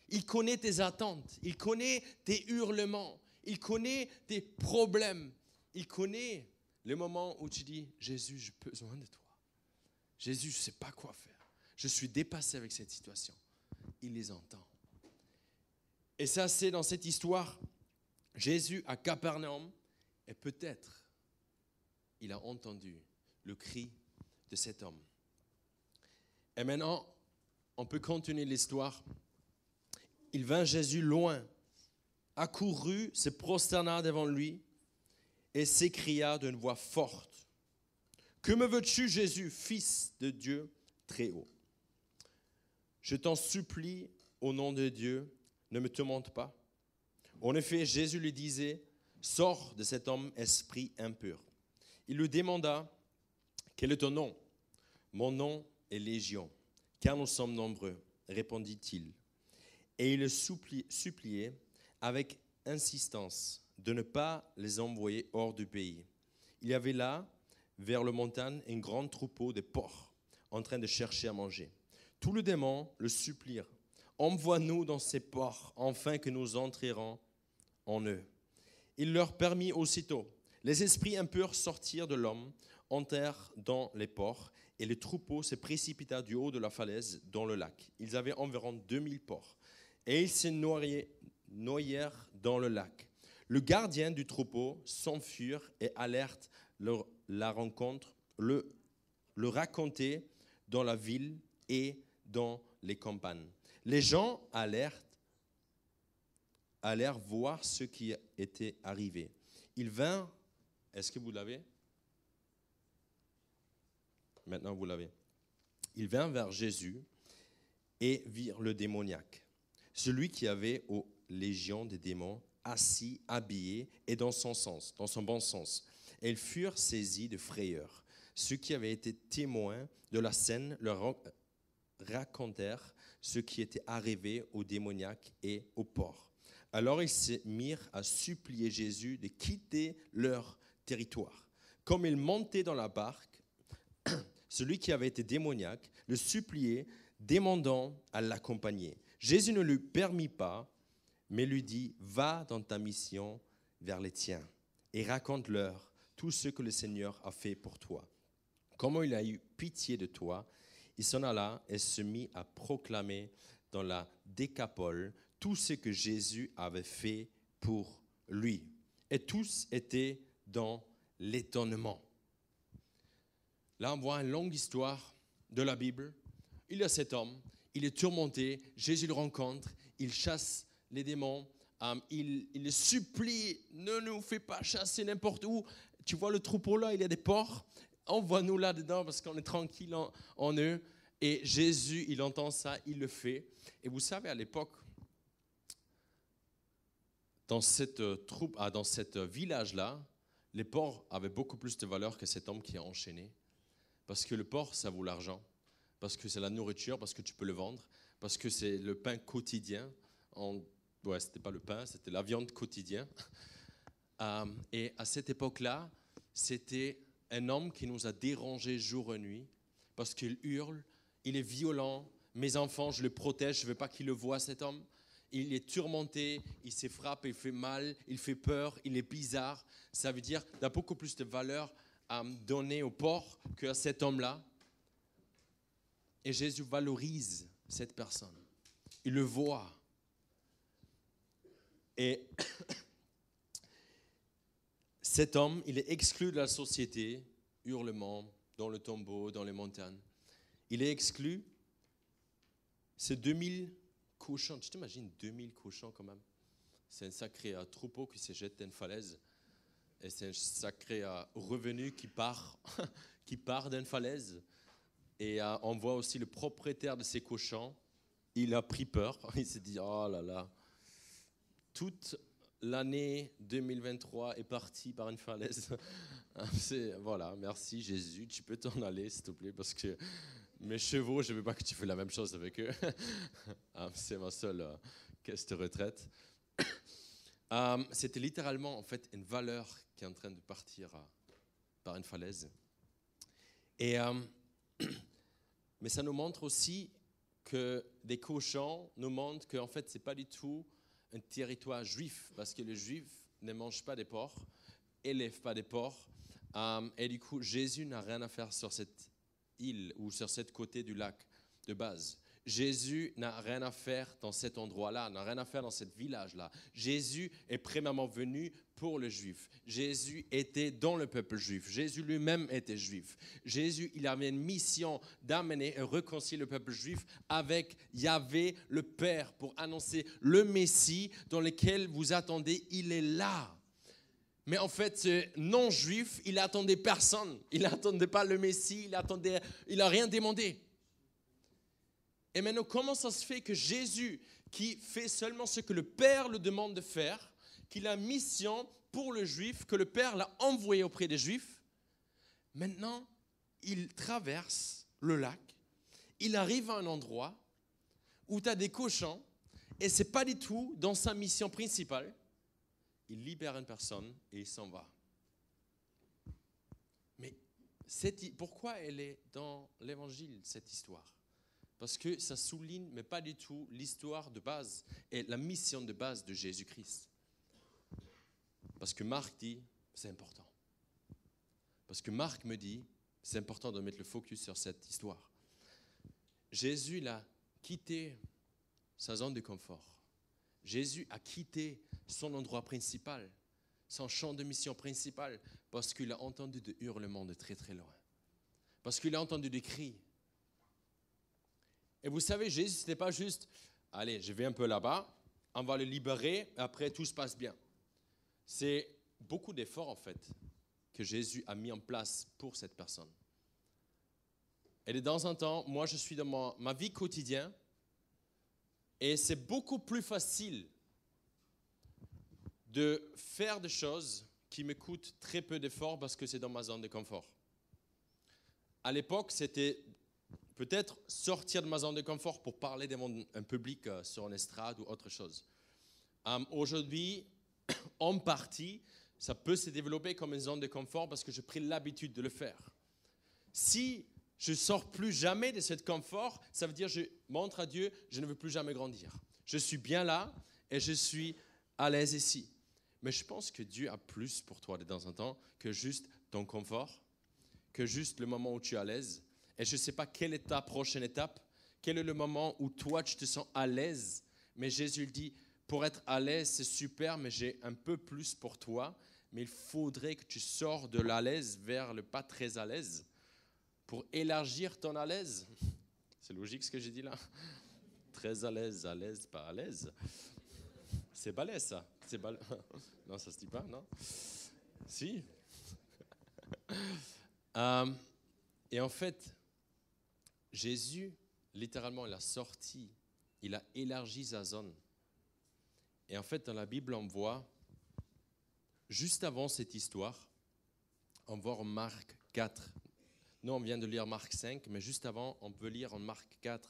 Il connaît tes attentes, il connaît tes hurlements, il connaît tes problèmes. Il connaît le moment où tu dis, Jésus, j'ai besoin de toi. Jésus, je ne sais pas quoi faire. Je suis dépassé avec cette situation. Il les entend. Et ça, c'est dans cette histoire, Jésus à Capernaum, et peut-être, il a entendu le cri de cet homme. Et maintenant, on peut continuer l'histoire. Il vint Jésus loin, accourut, se prosterna devant lui et s'écria d'une voix forte. « Que me veux-tu, Jésus, Fils de Dieu très haut? Je t'en supplie, au nom de Dieu, ne me tourmente pas. » En effet, Jésus lui disait, « Sors de cet homme, esprit impur. » Il lui demanda, « Quel est ton nom? » « Mon nom est Légion, car nous sommes nombreux, répondit-il. Et il le suppliait avec insistance de ne pas les envoyer hors du pays. Il y avait là, vers le montagne, un grand troupeau de porcs en train de chercher à manger. Tous les démons le supplièrent. « Envoie-nous dans ces porcs, afin que nous entrerons en eux. » Il leur permit aussitôt. Les esprits impurs sortirent de l'homme, entrèrent dans les porcs, et le troupeau se précipita du haut de la falaise dans le lac. Ils avaient environ 2000 porcs, et ils se noyèrent dans le lac. Le gardien du troupeau s'enfuit et alerte la rencontre, le racontait dans la ville et dans les campagnes. Les gens allèrent voir ce qui était arrivé. Ils vinrent. Est-ce que vous l'avez? Maintenant, vous l'avez. Ils vinrent vers Jésus et virent le démoniaque, celui qui avait aux légions des démons, assis, habillé et dans son bon sens. Et ils furent saisis de frayeur. Ceux qui avaient été témoins de la scène leur racontèrent ce qui était arrivé au démoniaque et au porc. Alors ils se mirent à supplier Jésus de quitter leur territoire. Comme il montait dans la barque, celui qui avait été démoniaque le suppliait, demandant à l'accompagner. Jésus ne lui permit pas, mais lui dit, « Va dans ta mission vers les tiens et raconte-leur tout ce que le Seigneur a fait pour toi. Comment il a eu pitié de toi. » Il s'en alla et se mit à proclamer dans la Décapole tout ce que Jésus avait fait pour lui. Et tous étaient dans l'étonnement. Là, on voit une longue histoire de la Bible. Il y a cet homme, il est tourmenté, Jésus le rencontre, il chasse les démons, il le supplie, ne nous fais pas chasser n'importe où. Tu vois le troupeau là, il y a des porcs, envoie-nous là-dedans parce qu'on est tranquille en eux. Et Jésus, il entend ça, il le fait. Et vous savez, à l'époque, dans cette village-là, les porcs avaient beaucoup plus de valeur que cet homme qui est enchaîné. Parce que le porc, ça vaut l'argent. Parce que c'est la nourriture, parce que tu peux le vendre. Parce que c'est le pain quotidien. Ouais, c'était pas le pain, c'était la viande quotidienne. Et à cette époque-là, c'était un homme qui nous a dérangés jour et nuit. Parce qu'il hurle, il est violent. Mes enfants, je le protège, je ne veux pas qu'ils le voient, cet homme. Il est tourmenté, il se frappe, il fait mal, il fait peur, il est bizarre. Ça veut dire qu'il a beaucoup plus de valeur à donner au porc qu'à cet homme-là. Et Jésus valorise cette personne. Il le voit. Et cet homme, il est exclu de la société, hurlement, dans le tombeau, dans les montagnes. Il est exclu. C'est 2000 cochons. Tu t'imagines 2000 cochons quand même? C'est un sacré troupeau qui se jette d'une falaise. Et c'est un sacré revenu qui part d'une falaise. Et on voit aussi le propriétaire de ces cochons. Il a pris peur. Il s'est dit, oh là là. Toute l'année 2023 est partie par une falaise. Voilà, merci Jésus. Tu peux t'en aller, s'il te plaît, parce que mes chevaux, je ne veux pas que tu fasses la même chose avec eux. C'est ma seule caisse de retraite. C'était littéralement en fait une valeur qui est en train de partir par une falaise. Et, mais ça nous montre aussi que des cochons nous montrent qu'en fait, ce n'est pas du tout un territoire juif, parce que les Juifs ne mangent pas des porcs, élèvent pas des porcs, et du coup, Jésus n'a rien à faire sur cette île ou sur ce côté du lac de base. Jésus n'a rien à faire dans cet endroit-là, n'a rien à faire dans ce village-là. Jésus est premièrement venu pour les Juifs. Jésus était dans le peuple juif. Jésus lui-même était juif. Jésus, il avait une mission d'amener et réconcilier le peuple juif avec Yahvé, le Père, pour annoncer le Messie dans lequel vous attendez, il est là. Mais en fait, ce non-juif, il n'attendait personne. Il n'attendait pas le Messie, il n'a rien demandé. Et maintenant, comment ça se fait que Jésus, qui fait seulement ce que le Père le demande de faire, qu'il a mission pour le Juif, que le Père l'a envoyé auprès des Juifs, maintenant, il traverse le lac, il arrive à un endroit où tu as des cochons, et ce n'est pas du tout dans sa mission principale. Il libère une personne et il s'en va. Mais pourquoi elle est dans l'Évangile, cette histoire ? Parce que ça souligne, mais pas du tout, l'histoire de base et la mission de base de Jésus-Christ. Parce que Marc dit, c'est important. Parce que Marc me dit, c'est important de mettre le focus sur cette histoire. Jésus il a quitté sa zone de confort. Jésus a quitté son endroit principal, son champ de mission principal, parce qu'il a entendu des hurlements de très très loin. Parce qu'il a entendu des cris. Et vous savez, Jésus, ce n'était pas juste, allez, je vais un peu là-bas, on va le libérer, après tout se passe bien. C'est beaucoup d'efforts, en fait, que Jésus a mis en place pour cette personne. Et de temps en temps, moi, je suis dans ma vie quotidienne, et c'est beaucoup plus facile de faire des choses qui me coûtent très peu d'efforts parce que c'est dans ma zone de confort. À l'époque, c'était peut-être sortir de ma zone de confort pour parler devant un public sur une estrade ou autre chose. Aujourd'hui, en partie, ça peut se développer comme une zone de confort parce que j'ai pris l'habitude de le faire. Si je ne sors plus jamais de ce confort, ça veut dire que je montre à Dieu, je ne veux plus jamais grandir. Je suis bien là et je suis à l'aise ici. Mais je pense que Dieu a plus pour toi de temps en temps que juste ton confort, que juste le moment où tu es à l'aise. Et je ne sais pas quelle est ta prochaine étape, quel est le moment où toi tu te sens à l'aise. Mais Jésus dit, pour être à l'aise c'est super, mais j'ai un peu plus pour toi. Mais il faudrait que tu sors de l'à l'aise vers le pas très à l'aise pour élargir ton à l'aise. C'est logique ce que j'ai dit là. Très à l'aise, pas à l'aise. C'est balèze ça. Non, ça se dit pas, non? Si. Et en fait, Jésus, littéralement, il a sorti, il a élargi sa zone. Et en fait, dans la Bible, on voit, juste avant cette histoire, on voit en Marc 4. Nous, on vient de lire Marc 5, mais juste avant, on peut lire en Marc 4.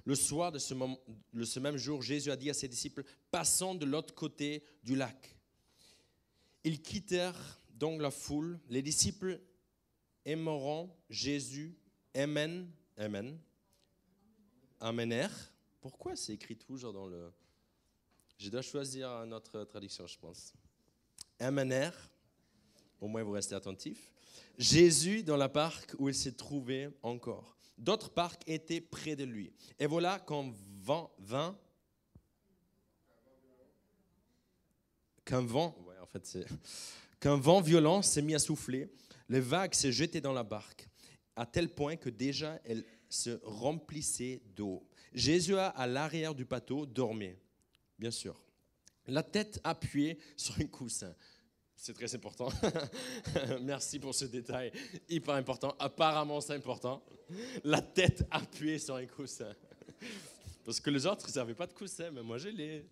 Le soir de ce même jour, Jésus a dit à ses disciples, « Passons de l'autre côté du lac. » Ils quittèrent donc la foule. Les disciples aimeront Jésus, amenèrent. Pourquoi c'est écrit toujours dans le... Je dois choisir une autre traduction, je pense. Amenèrent, au moins vous restez attentifs, Jésus dans la barque où il se trouvait encore. D'autres barques étaient près de lui. Et voilà qu'un vent violent s'est mis à souffler. Les vagues se jetaient dans la barque, à tel point que déjà elle se remplissait d'eau. Jésus, à l'arrière du bateau, dormait, bien sûr, la tête appuyée sur un coussin. C'est très important. Merci pour ce détail, hyper important. Apparemment, c'est important. La tête appuyée sur un coussin. Parce que les autres, ils n'avaient pas de coussin, mais moi, je l'ai.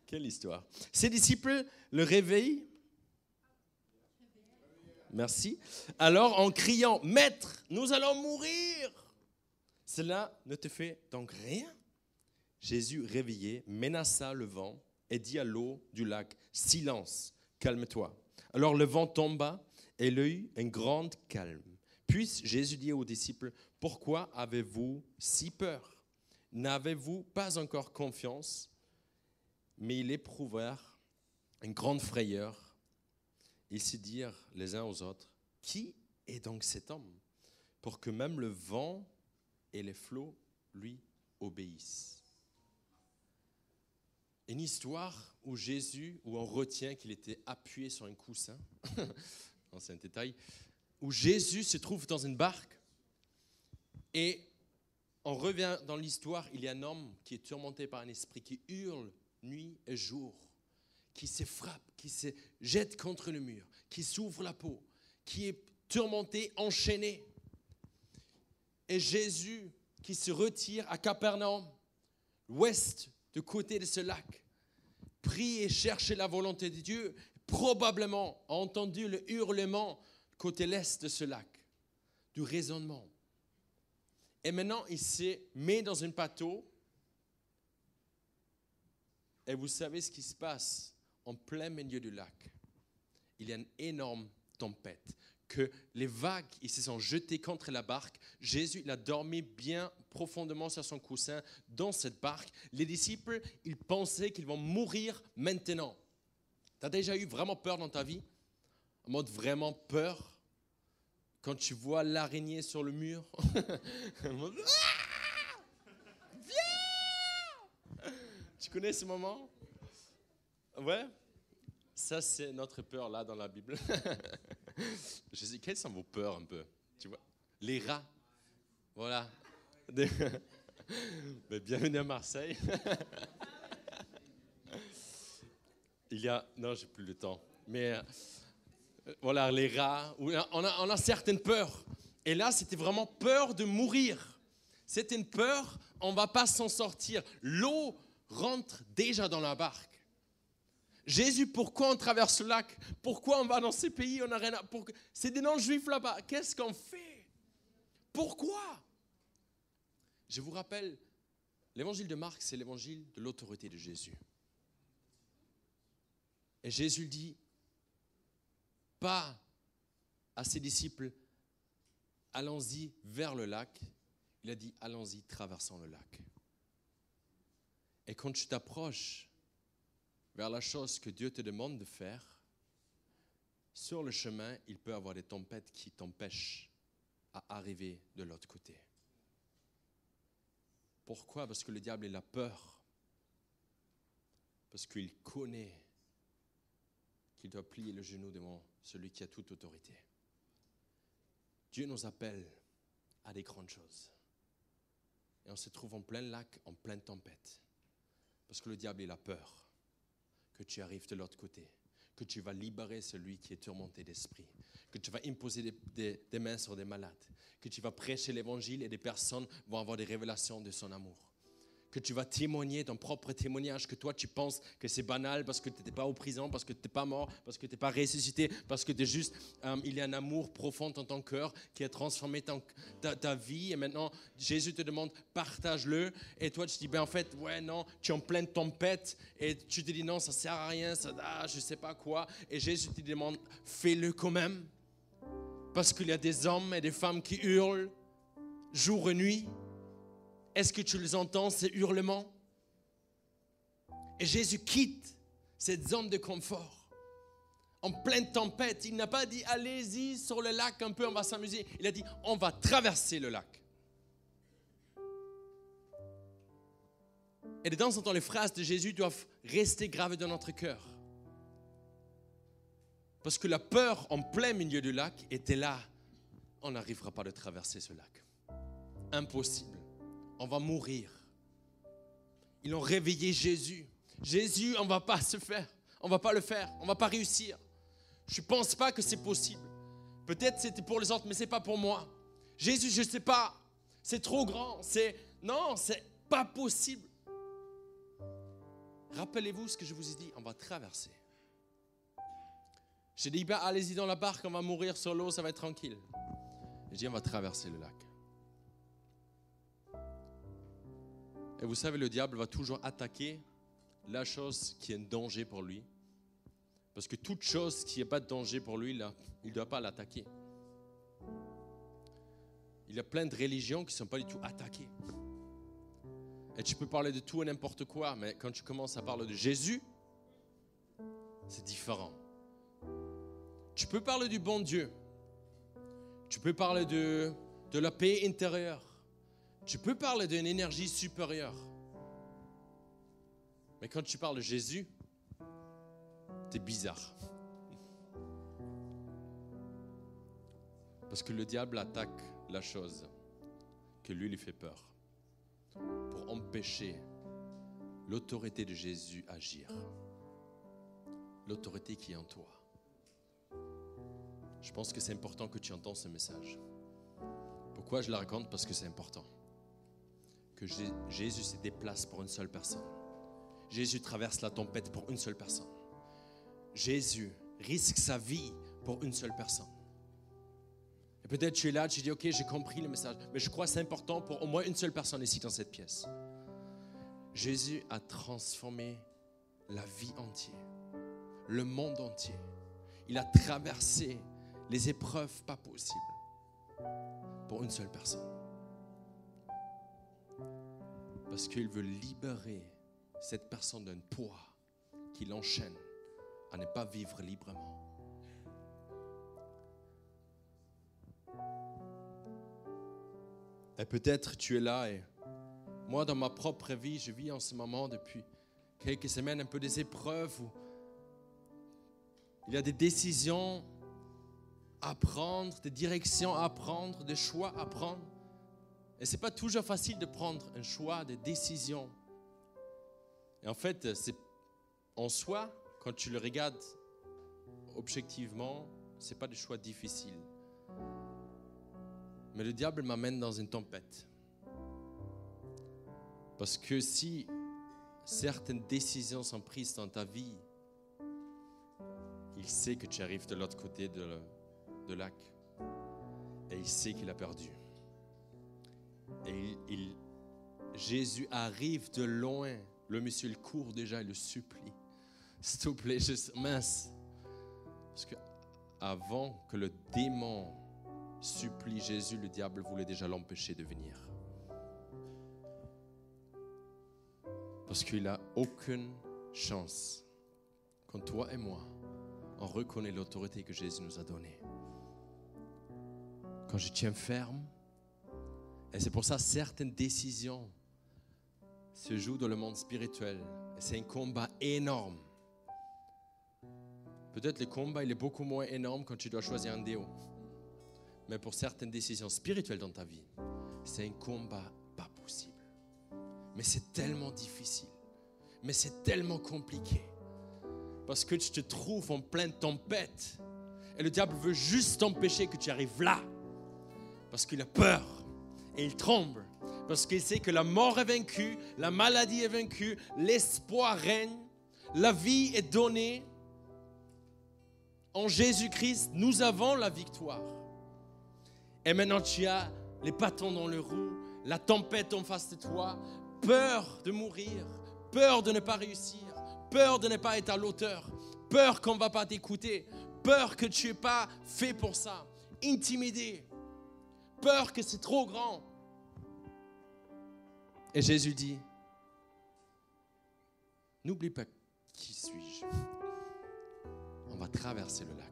Quelle histoire. Ses disciples le réveillent. Merci. Alors, en criant, « Maître, nous allons mourir !» Cela ne te fait donc rien? Jésus, réveillé, menaça le vent et dit à l'eau du lac, « Silence, calme-toi. » Alors le vent tomba et il y eut un grand calme. Puis Jésus dit aux disciples, « Pourquoi avez-vous si peur? N'avez-vous pas encore confiance ?» Mais ils éprouvèrent une grande frayeur. Ils se dirent les uns aux autres, « Qui est donc cet homme pour que même le vent et les flots lui obéissent ?» Une histoire où Jésus, où on retient qu'il était appuyé sur un coussin, c'est un détail, où Jésus se trouve dans une barque et on revient dans l'histoire, il y a un homme qui est tourmenté par un esprit, qui hurle nuit et jour, qui se frappe, qui se jette contre le mur, qui s'ouvre la peau, qui est tourmenté, enchaîné. Et Jésus qui se retire à Capernaum, l'ouest du côté de ce lac, prie et cherche la volonté de Dieu, probablement a entendu le hurlement côté l'est de ce lac, du raisonnement. Et maintenant, il se met dans un bateau. Et vous savez ce qui se passe en plein milieu du lac. Il y a une énorme tempête. Que les vagues, ils se sont jetés contre la barque. Jésus, il a dormi bien profondément sur son coussin dans cette barque. Les disciples, ils pensaient qu'ils vont mourir maintenant. Tu as déjà eu vraiment peur dans ta vie? En mode vraiment peur? Quand tu vois l'araignée sur le mur? En mode, ah! Viens! Tu connais ce moment? Ouais? Ça, c'est notre peur là dans la Bible. Je sais, quelles sont vos peurs un peu? Tu vois? Les rats. Voilà. Mais bienvenue à Marseille. Il y a... Non, j'ai plus le temps. Mais voilà, les rats. On a certaines peurs. Et là, c'était vraiment peur de mourir. C'était une peur, on ne va pas s'en sortir. L'eau rentre déjà dans la barque. Jésus, pourquoi on traverse le lac? Pourquoi on va dans ces pays? On a rien à... C'est des non-juifs là-bas. Qu'est-ce qu'on fait? Pourquoi? Je vous rappelle, l'évangile de Marc, c'est l'évangile de l'autorité de Jésus. Et Jésus dit pas à ses disciples, allons-y vers le lac. Il a dit, allons-y, traversons le lac. Et quand tu t'approches vers la chose que Dieu te demande de faire, sur le chemin, il peut y avoir des tempêtes qui t'empêchent à arriver de l'autre côté. Pourquoi? Parce que le diable, il a peur. Parce qu'il connaît qu'il doit plier le genou devant celui qui a toute autorité. Dieu nous appelle à des grandes choses. Et on se trouve en plein lac, en pleine tempête. Parce que le diable, il a peur que tu arrives de l'autre côté, que tu vas libérer celui qui est tourmenté d'esprit, que tu vas imposer des mains sur des malades, que tu vas prêcher l'évangile et des personnes vont avoir des révélations de son amour, que tu vas témoigner ton propre témoignage, que toi tu penses que c'est banal parce que tu n'étais pas en prison, parce que tu n'es pas mort, parce que tu n'es pas ressuscité, parce que tu es juste, il y a un amour profond dans ton cœur qui a transformé ta vie et maintenant Jésus te demande partage-le et toi tu te dis ben en fait ouais non, tu es en pleine tempête et tu te dis non ça sert à rien, je sais pas quoi et Jésus te demande fais-le quand même parce qu'il y a des hommes et des femmes qui hurlent jour et nuit. Est-ce que tu les entends, ces hurlements? Et Jésus quitte cette zone de confort. En pleine tempête, il n'a pas dit « Allez-y sur le lac un peu, on va s'amuser ». Il a dit « On va traverser le lac ». Et de temps en temps, les phrases de Jésus doivent rester gravées dans notre cœur. Parce que la peur en plein milieu du lac était là. On n'arrivera pas à traverser ce lac. Impossible. On va mourir. Ils ont réveillé Jésus. Jésus, on ne va pas se faire. On ne va pas le faire. On ne va pas réussir. Je ne pense pas que c'est possible. Peut-être c'était pour les autres, mais ce n'est pas pour moi. Jésus, je ne sais pas. C'est trop grand. Non, ce n'est pas possible. Rappelez-vous ce que je vous ai dit. On va traverser. J'ai dit, ben, allez-y dans la barque, on va mourir sur l'eau, ça va être tranquille. J'ai dit, on va traverser le lac. Et vous savez, le diable va toujours attaquer la chose qui est un danger pour lui. Parce que toute chose qui n'est pas de danger pour lui, là, il ne doit pas l'attaquer. Il y a plein de religions qui ne sont pas du tout attaquées. Et tu peux parler de tout et n'importe quoi, mais quand tu commences à parler de Jésus, c'est différent. Tu peux parler du bon Dieu. Tu peux parler de la paix intérieure. Tu peux parler d'une énergie supérieure. Mais quand tu parles de Jésus, c'est bizarre. Parce que le diable attaque la chose que lui fait peur pour empêcher l'autorité de Jésus agir. L'autorité qui est en toi. Je pense que c'est important que tu entends ce message. Pourquoi je le raconte? Parce que c'est important. Que Jésus se déplace pour une seule personne. Jésus traverse la tempête pour une seule personne. Jésus risque sa vie pour une seule personne. Et peut-être tu es là, tu dis, ok, j'ai compris le message, mais je crois que c'est important pour au moins une seule personne ici dans cette pièce. Jésus a transformé la vie entière, le monde entier. Il a traversé les épreuves pas possibles pour une seule personne. Parce qu'il veut libérer cette personne d'un poids qui l'enchaîne à ne pas vivre librement. Et peut-être tu es là et moi dans ma propre vie, je vis en ce moment depuis quelques semaines un peu des épreuves où il y a des décisions à prendre, des directions à prendre, des choix à prendre. Et ce n'est pas toujours facile de prendre un choix, des décisions. Et en fait, c'est en soi, quand tu le regardes objectivement, ce n'est pas des choix difficiles. Mais le diable m'amène dans une tempête. Parce que si certaines décisions sont prises dans ta vie, il sait que tu arrives de l'autre côté de lac. Et il sait qu'il a perdu. Et Jésus arrive de loin. Le monsieur, il court déjà, il le supplie. S'il te plaît, mince. Parce que avant que le démon supplie Jésus, le diable voulait déjà l'empêcher de venir. Parce qu'il n'a aucune chance. Quand toi et moi, on reconnaît l'autorité que Jésus nous a donnée. Quand je tiens ferme, et c'est pour ça que certaines décisions se jouent dans le monde spirituel. Et c'est un combat énorme. Peut-être le combat il est beaucoup moins énorme quand tu dois choisir un déo. Mais pour certaines décisions spirituelles dans ta vie, c'est un combat pas possible. Mais c'est tellement difficile. Mais c'est tellement compliqué. Parce que tu te trouves en pleine tempête. Et le diable veut juste t'empêcher que tu arrives là. Parce qu'il a peur. Et il tremble. Parce qu'il sait que la mort est vaincue, la maladie est vaincue, l'espoir règne, la vie est donnée. En Jésus-Christ, nous avons la victoire. Et maintenant, tu as les bâtons dans le roue, la tempête en face de toi, peur de mourir, peur de ne pas réussir, peur de ne pas être à l'auteur, peur qu'on ne va pas t'écouter, peur que tu n'es pas fait pour ça, intimidé, peur que c'est trop grand. Et Jésus dit, n'oublie pas qui suis-je. On va traverser le lac.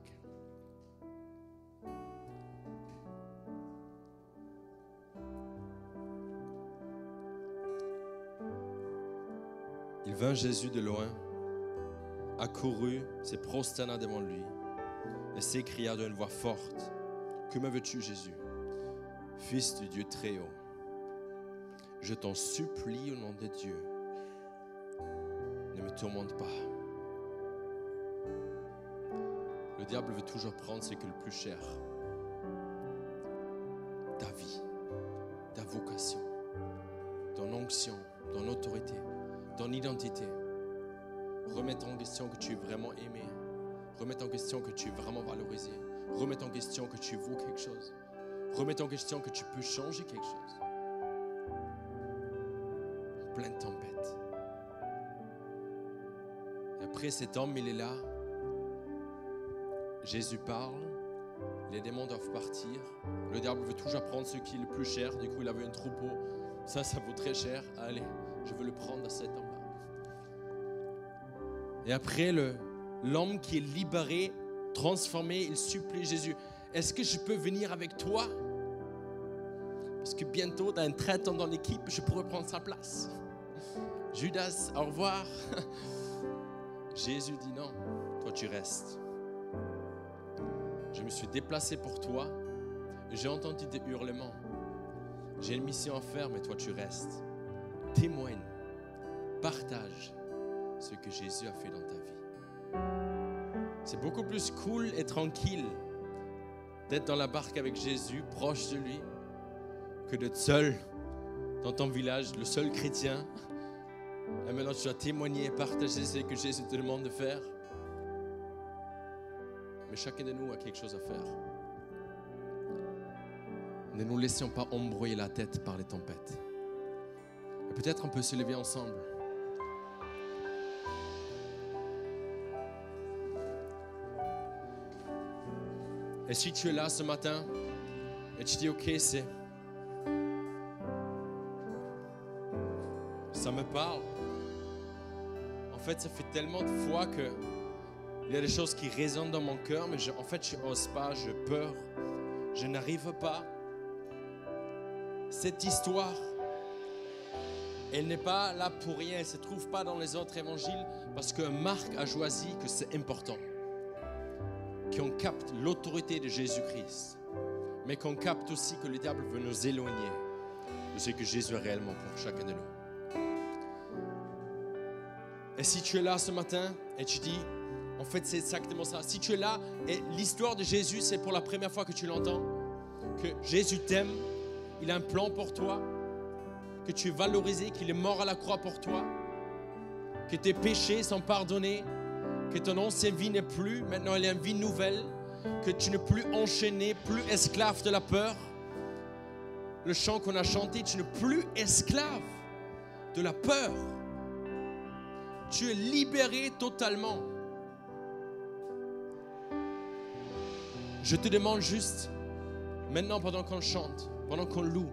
Il vint Jésus de loin, accourut, se prosterna devant lui et s'écria d'une voix forte, « Que me veux-tu, Jésus, Fils du Dieu très haut? Je t'en supplie au nom de Dieu, ne me tourmente pas. » Le diable veut toujours prendre ce qui est le plus cher. Ta vie, ta vocation, ton onction, ton autorité, ton identité. Remettre en question que tu es vraiment aimé. Remettre en question que tu es vraiment valorisé. Remettre en question que tu vaux quelque chose. Remettre en question que tu peux changer quelque chose. En pleine tempête. après, cet homme, il est là. Jésus parle. Les démons doivent partir. Le diable veut toujours prendre ce qui est le plus cher. Du coup, il avait un troupeau. Ça vaut très cher. Allez, je veux le prendre à cet homme-là. Et après, l'homme qui est libéré, transformé, il supplie Jésus. Est-ce que je peux venir avec toi? Parce que bientôt, dans un traitant dans l'équipe, je pourrais prendre sa place. Judas, au revoir. Jésus dit non, toi tu restes. Je me suis déplacé pour toi. J'ai entendu des hurlements. J'ai une mission à faire, mais toi tu restes. Témoigne, partage ce que Jésus a fait dans ta vie. C'est beaucoup plus cool et tranquille d'être dans la barque avec Jésus, proche de lui, que d'être seul dans ton village, le seul chrétien. Et maintenant tu dois témoigner et partager ce que Jésus te demande de faire. Mais chacun de nous a quelque chose à faire. Ne nous laissons pas embrouiller la tête par les tempêtes. Et peut-être on peut se lever ensemble. Et si tu es là ce matin et tu dis ok, ça me parle. En fait, ça fait tellement de fois que il y a des choses qui résonnent dans mon cœur, mais je n'ose pas, j'ai peur, je n'arrive pas. Cette histoire, elle n'est pas là pour rien, elle ne se trouve pas dans les autres évangiles, parce que Marc a choisi que c'est important, qu'on capte l'autorité de Jésus-Christ, mais qu'on capte aussi que le diable veut nous éloigner de ce que Jésus est réellement pour chacun de nous. Et si tu es là ce matin et tu dis, en fait c'est exactement ça, si tu es là et l'histoire de Jésus c'est pour la première fois que tu l'entends, que Jésus t'aime, il a un plan pour toi, que tu es valorisé, qu'il est mort à la croix pour toi, que tes péchés sont pardonnés, que ton ancienne vie n'est plus, maintenant il y a une vie nouvelle, que tu n'es plus enchaîné, plus esclave de la peur. Le chant qu'on a chanté, tu n'es plus esclave de la peur. Tu es libéré totalement. Je te demande juste, maintenant pendant qu'on chante, pendant qu'on loue,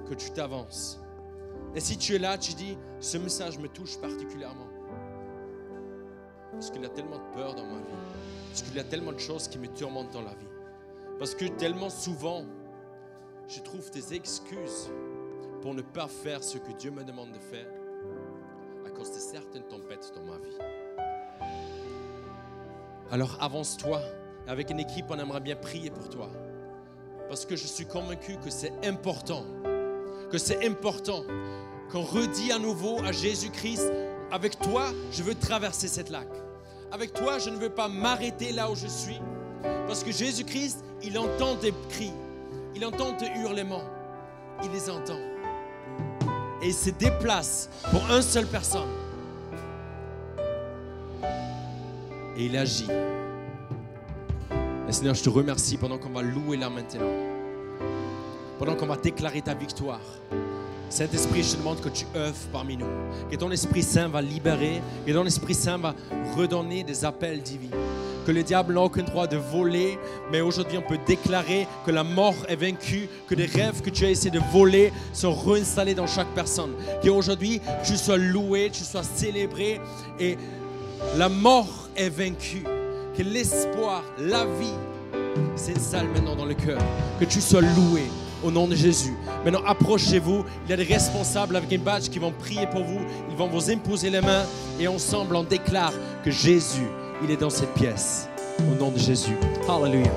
que tu t'avances. Et si tu es là, tu dis, ce message me touche particulièrement. Parce qu'il y a tellement de peur dans ma vie. Parce qu'il y a tellement de choses qui me tourmentent dans la vie. Parce que tellement souvent, je trouve des excuses pour ne pas faire ce que Dieu me demande de faire à cause de certaines tempêtes dans ma vie. Alors avance-toi. Avec une équipe, on aimerait bien prier pour toi. Parce que je suis convaincu que c'est important. Que c'est important qu'on redit à nouveau à Jésus-Christ, avec toi, je veux traverser cette lac. Avec toi, je ne veux pas m'arrêter là où je suis. Parce que Jésus-Christ, il entend tes cris. Il entend tes hurlements. Il les entend. Et il se déplace pour une seule personne. Et il agit. Et Seigneur, je te remercie pendant qu'on va louer là maintenant. Pendant qu'on va déclarer ta victoire. Saint-Esprit, je te demande que tu œuvres parmi nous. Que ton Esprit Saint va libérer. Que ton Esprit Saint va redonner des appels divins. Que le diable n'a aucun droit de voler. Mais aujourd'hui, on peut déclarer que la mort est vaincue. Que les rêves que tu as essayé de voler sont réinstallés dans chaque personne. Qu'aujourd'hui, tu sois loué, tu sois célébré. Et la mort est vaincue. Que l'espoir, la vie s'installe maintenant dans le cœur. Que tu sois loué au nom de Jésus. Maintenant, approchez-vous. Il y a des responsables avec une badge qui vont prier pour vous. Ils vont vous imposer les mains. Et ensemble, on déclare que Jésus, il est dans cette pièce. Au nom de Jésus. Alléluia.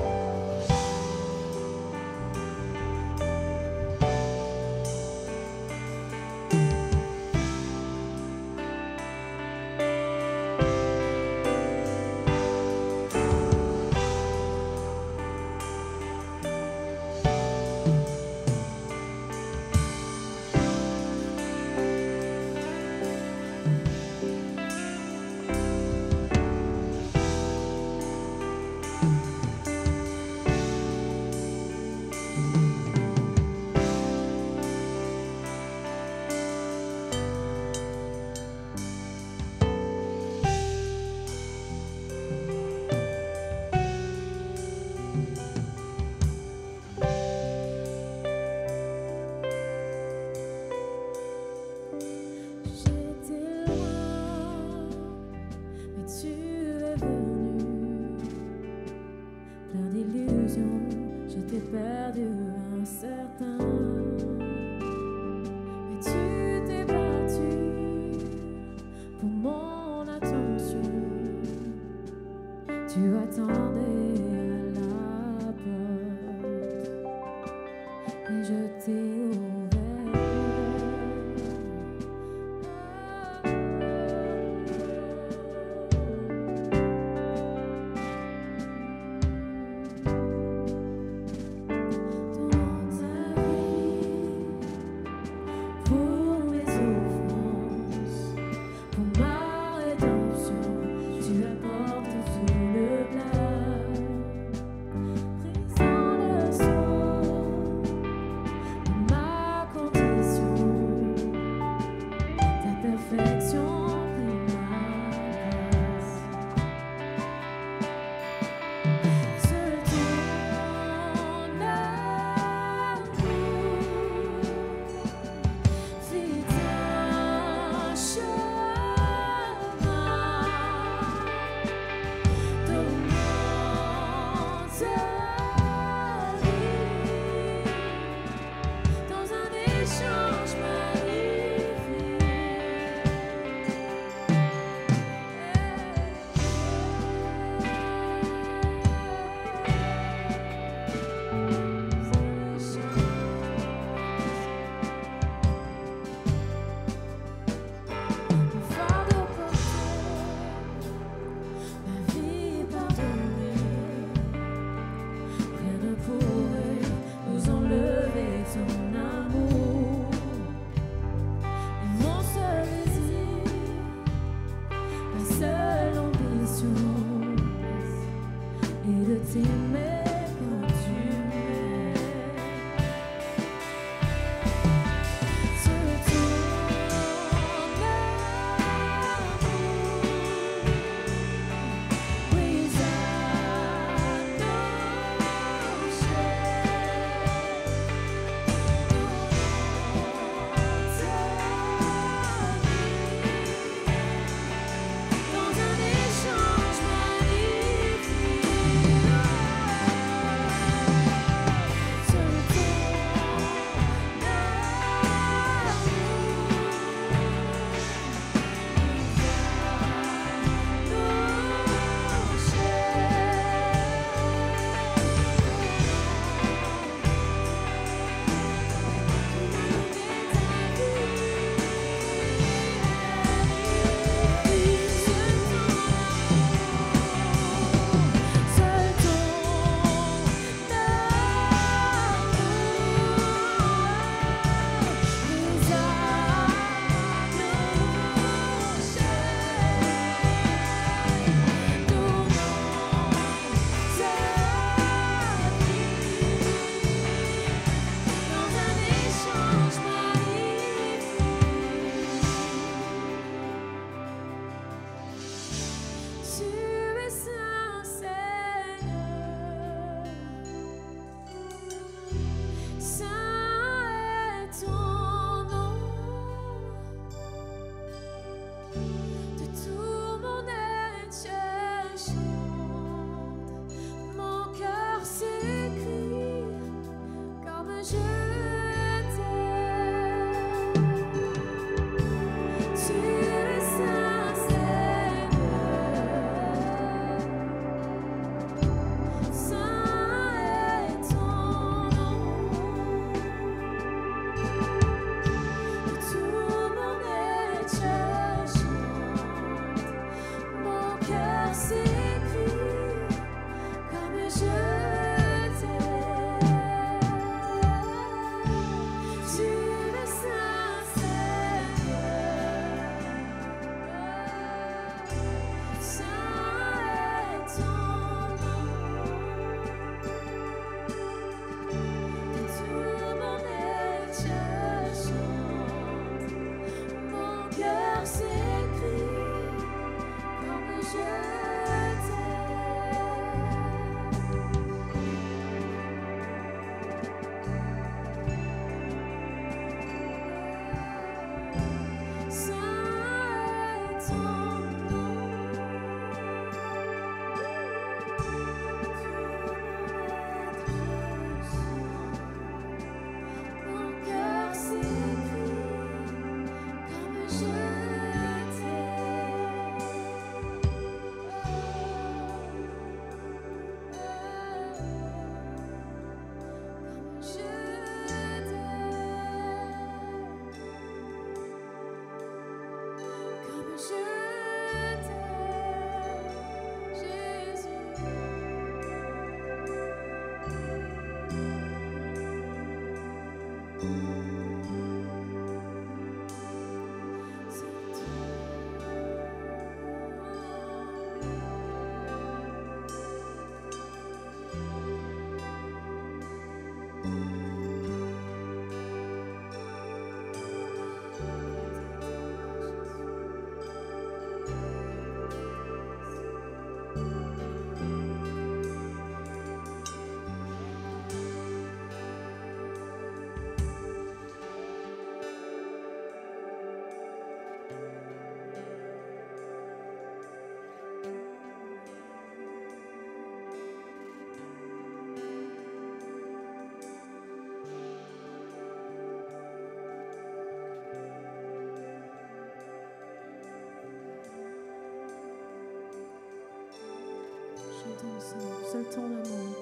seul ton amour.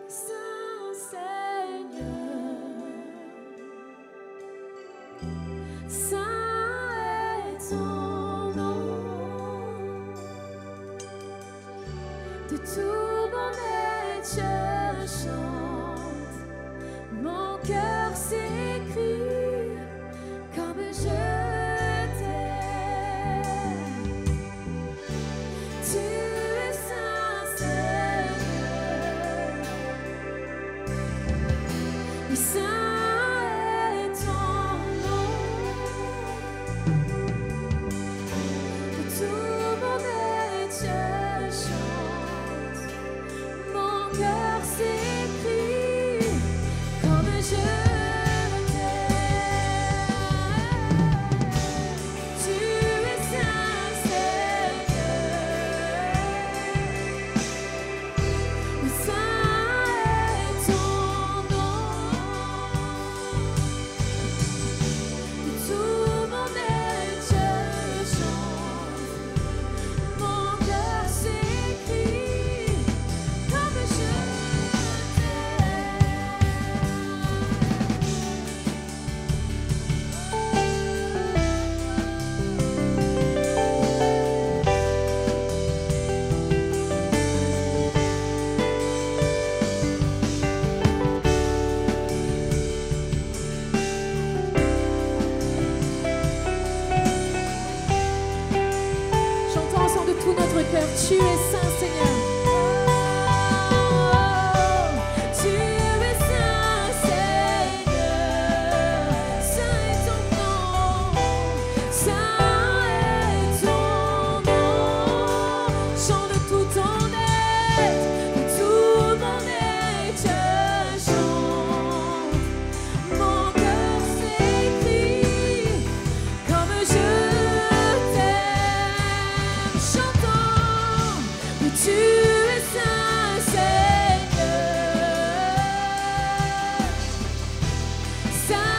Saint-Seigneur, Saint est ton nom. De tout mon être je chante, mon cœur s'écrie comme je t'aime. Tu es Saint Seigneur, et Saint est ton nom. De tout mon être je chante, mon cœur s'écrie comme je tu es Saint Seigneur. Tu es Saint Seigneur. Saint est ton nom. Saint est ton nom. Chante de tout ton être, de tout mon être je chante. Mon cœur s'écrie comme je t'aime. Chantons. Tu es Saint Seigneur, Saint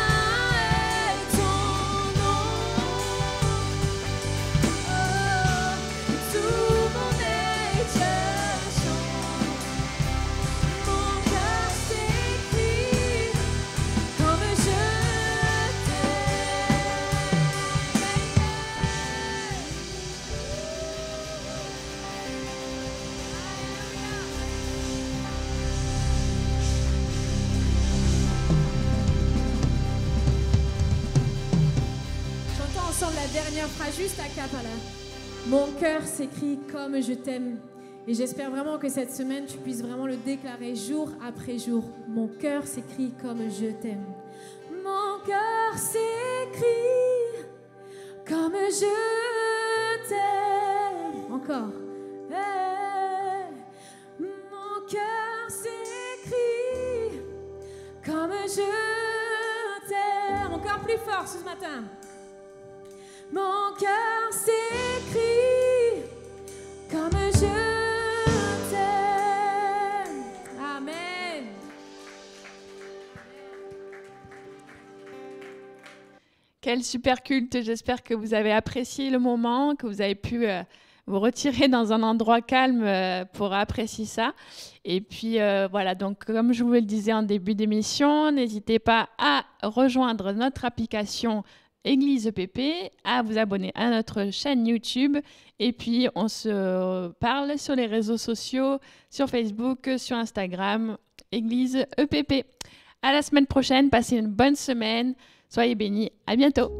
est ton nom. Tout mon être je chante, mon cœur s'écrie comme je Chantons ensemble la dernière phrase juste à capella. Mon cœur s'écrie comme je t'aime. Et j'espère vraiment que cette semaine, tu puisses vraiment le déclarer jour après jour. Mon cœur s'écrie comme je t'aime. Mon cœur s'écrie comme je t'aime. Encore. Mon cœur s'écrie comme je t'aime. Encore plus fort ce matin. Mon cœur s'écrie comme je t'aime. Amen. Quel super culte, j'espère que vous avez apprécié le moment, que vous avez pu vous retirer dans un endroit calme pour apprécier ça. Et puis voilà, donc comme je vous le disais en début d'émission, n'hésitez pas à rejoindre notre application Église EPP, à vous abonner à notre chaîne YouTube et puis on se parle sur les réseaux sociaux, sur Facebook, sur Instagram, Église EPP. À la semaine prochaine, passez une bonne semaine, soyez bénis, à bientôt.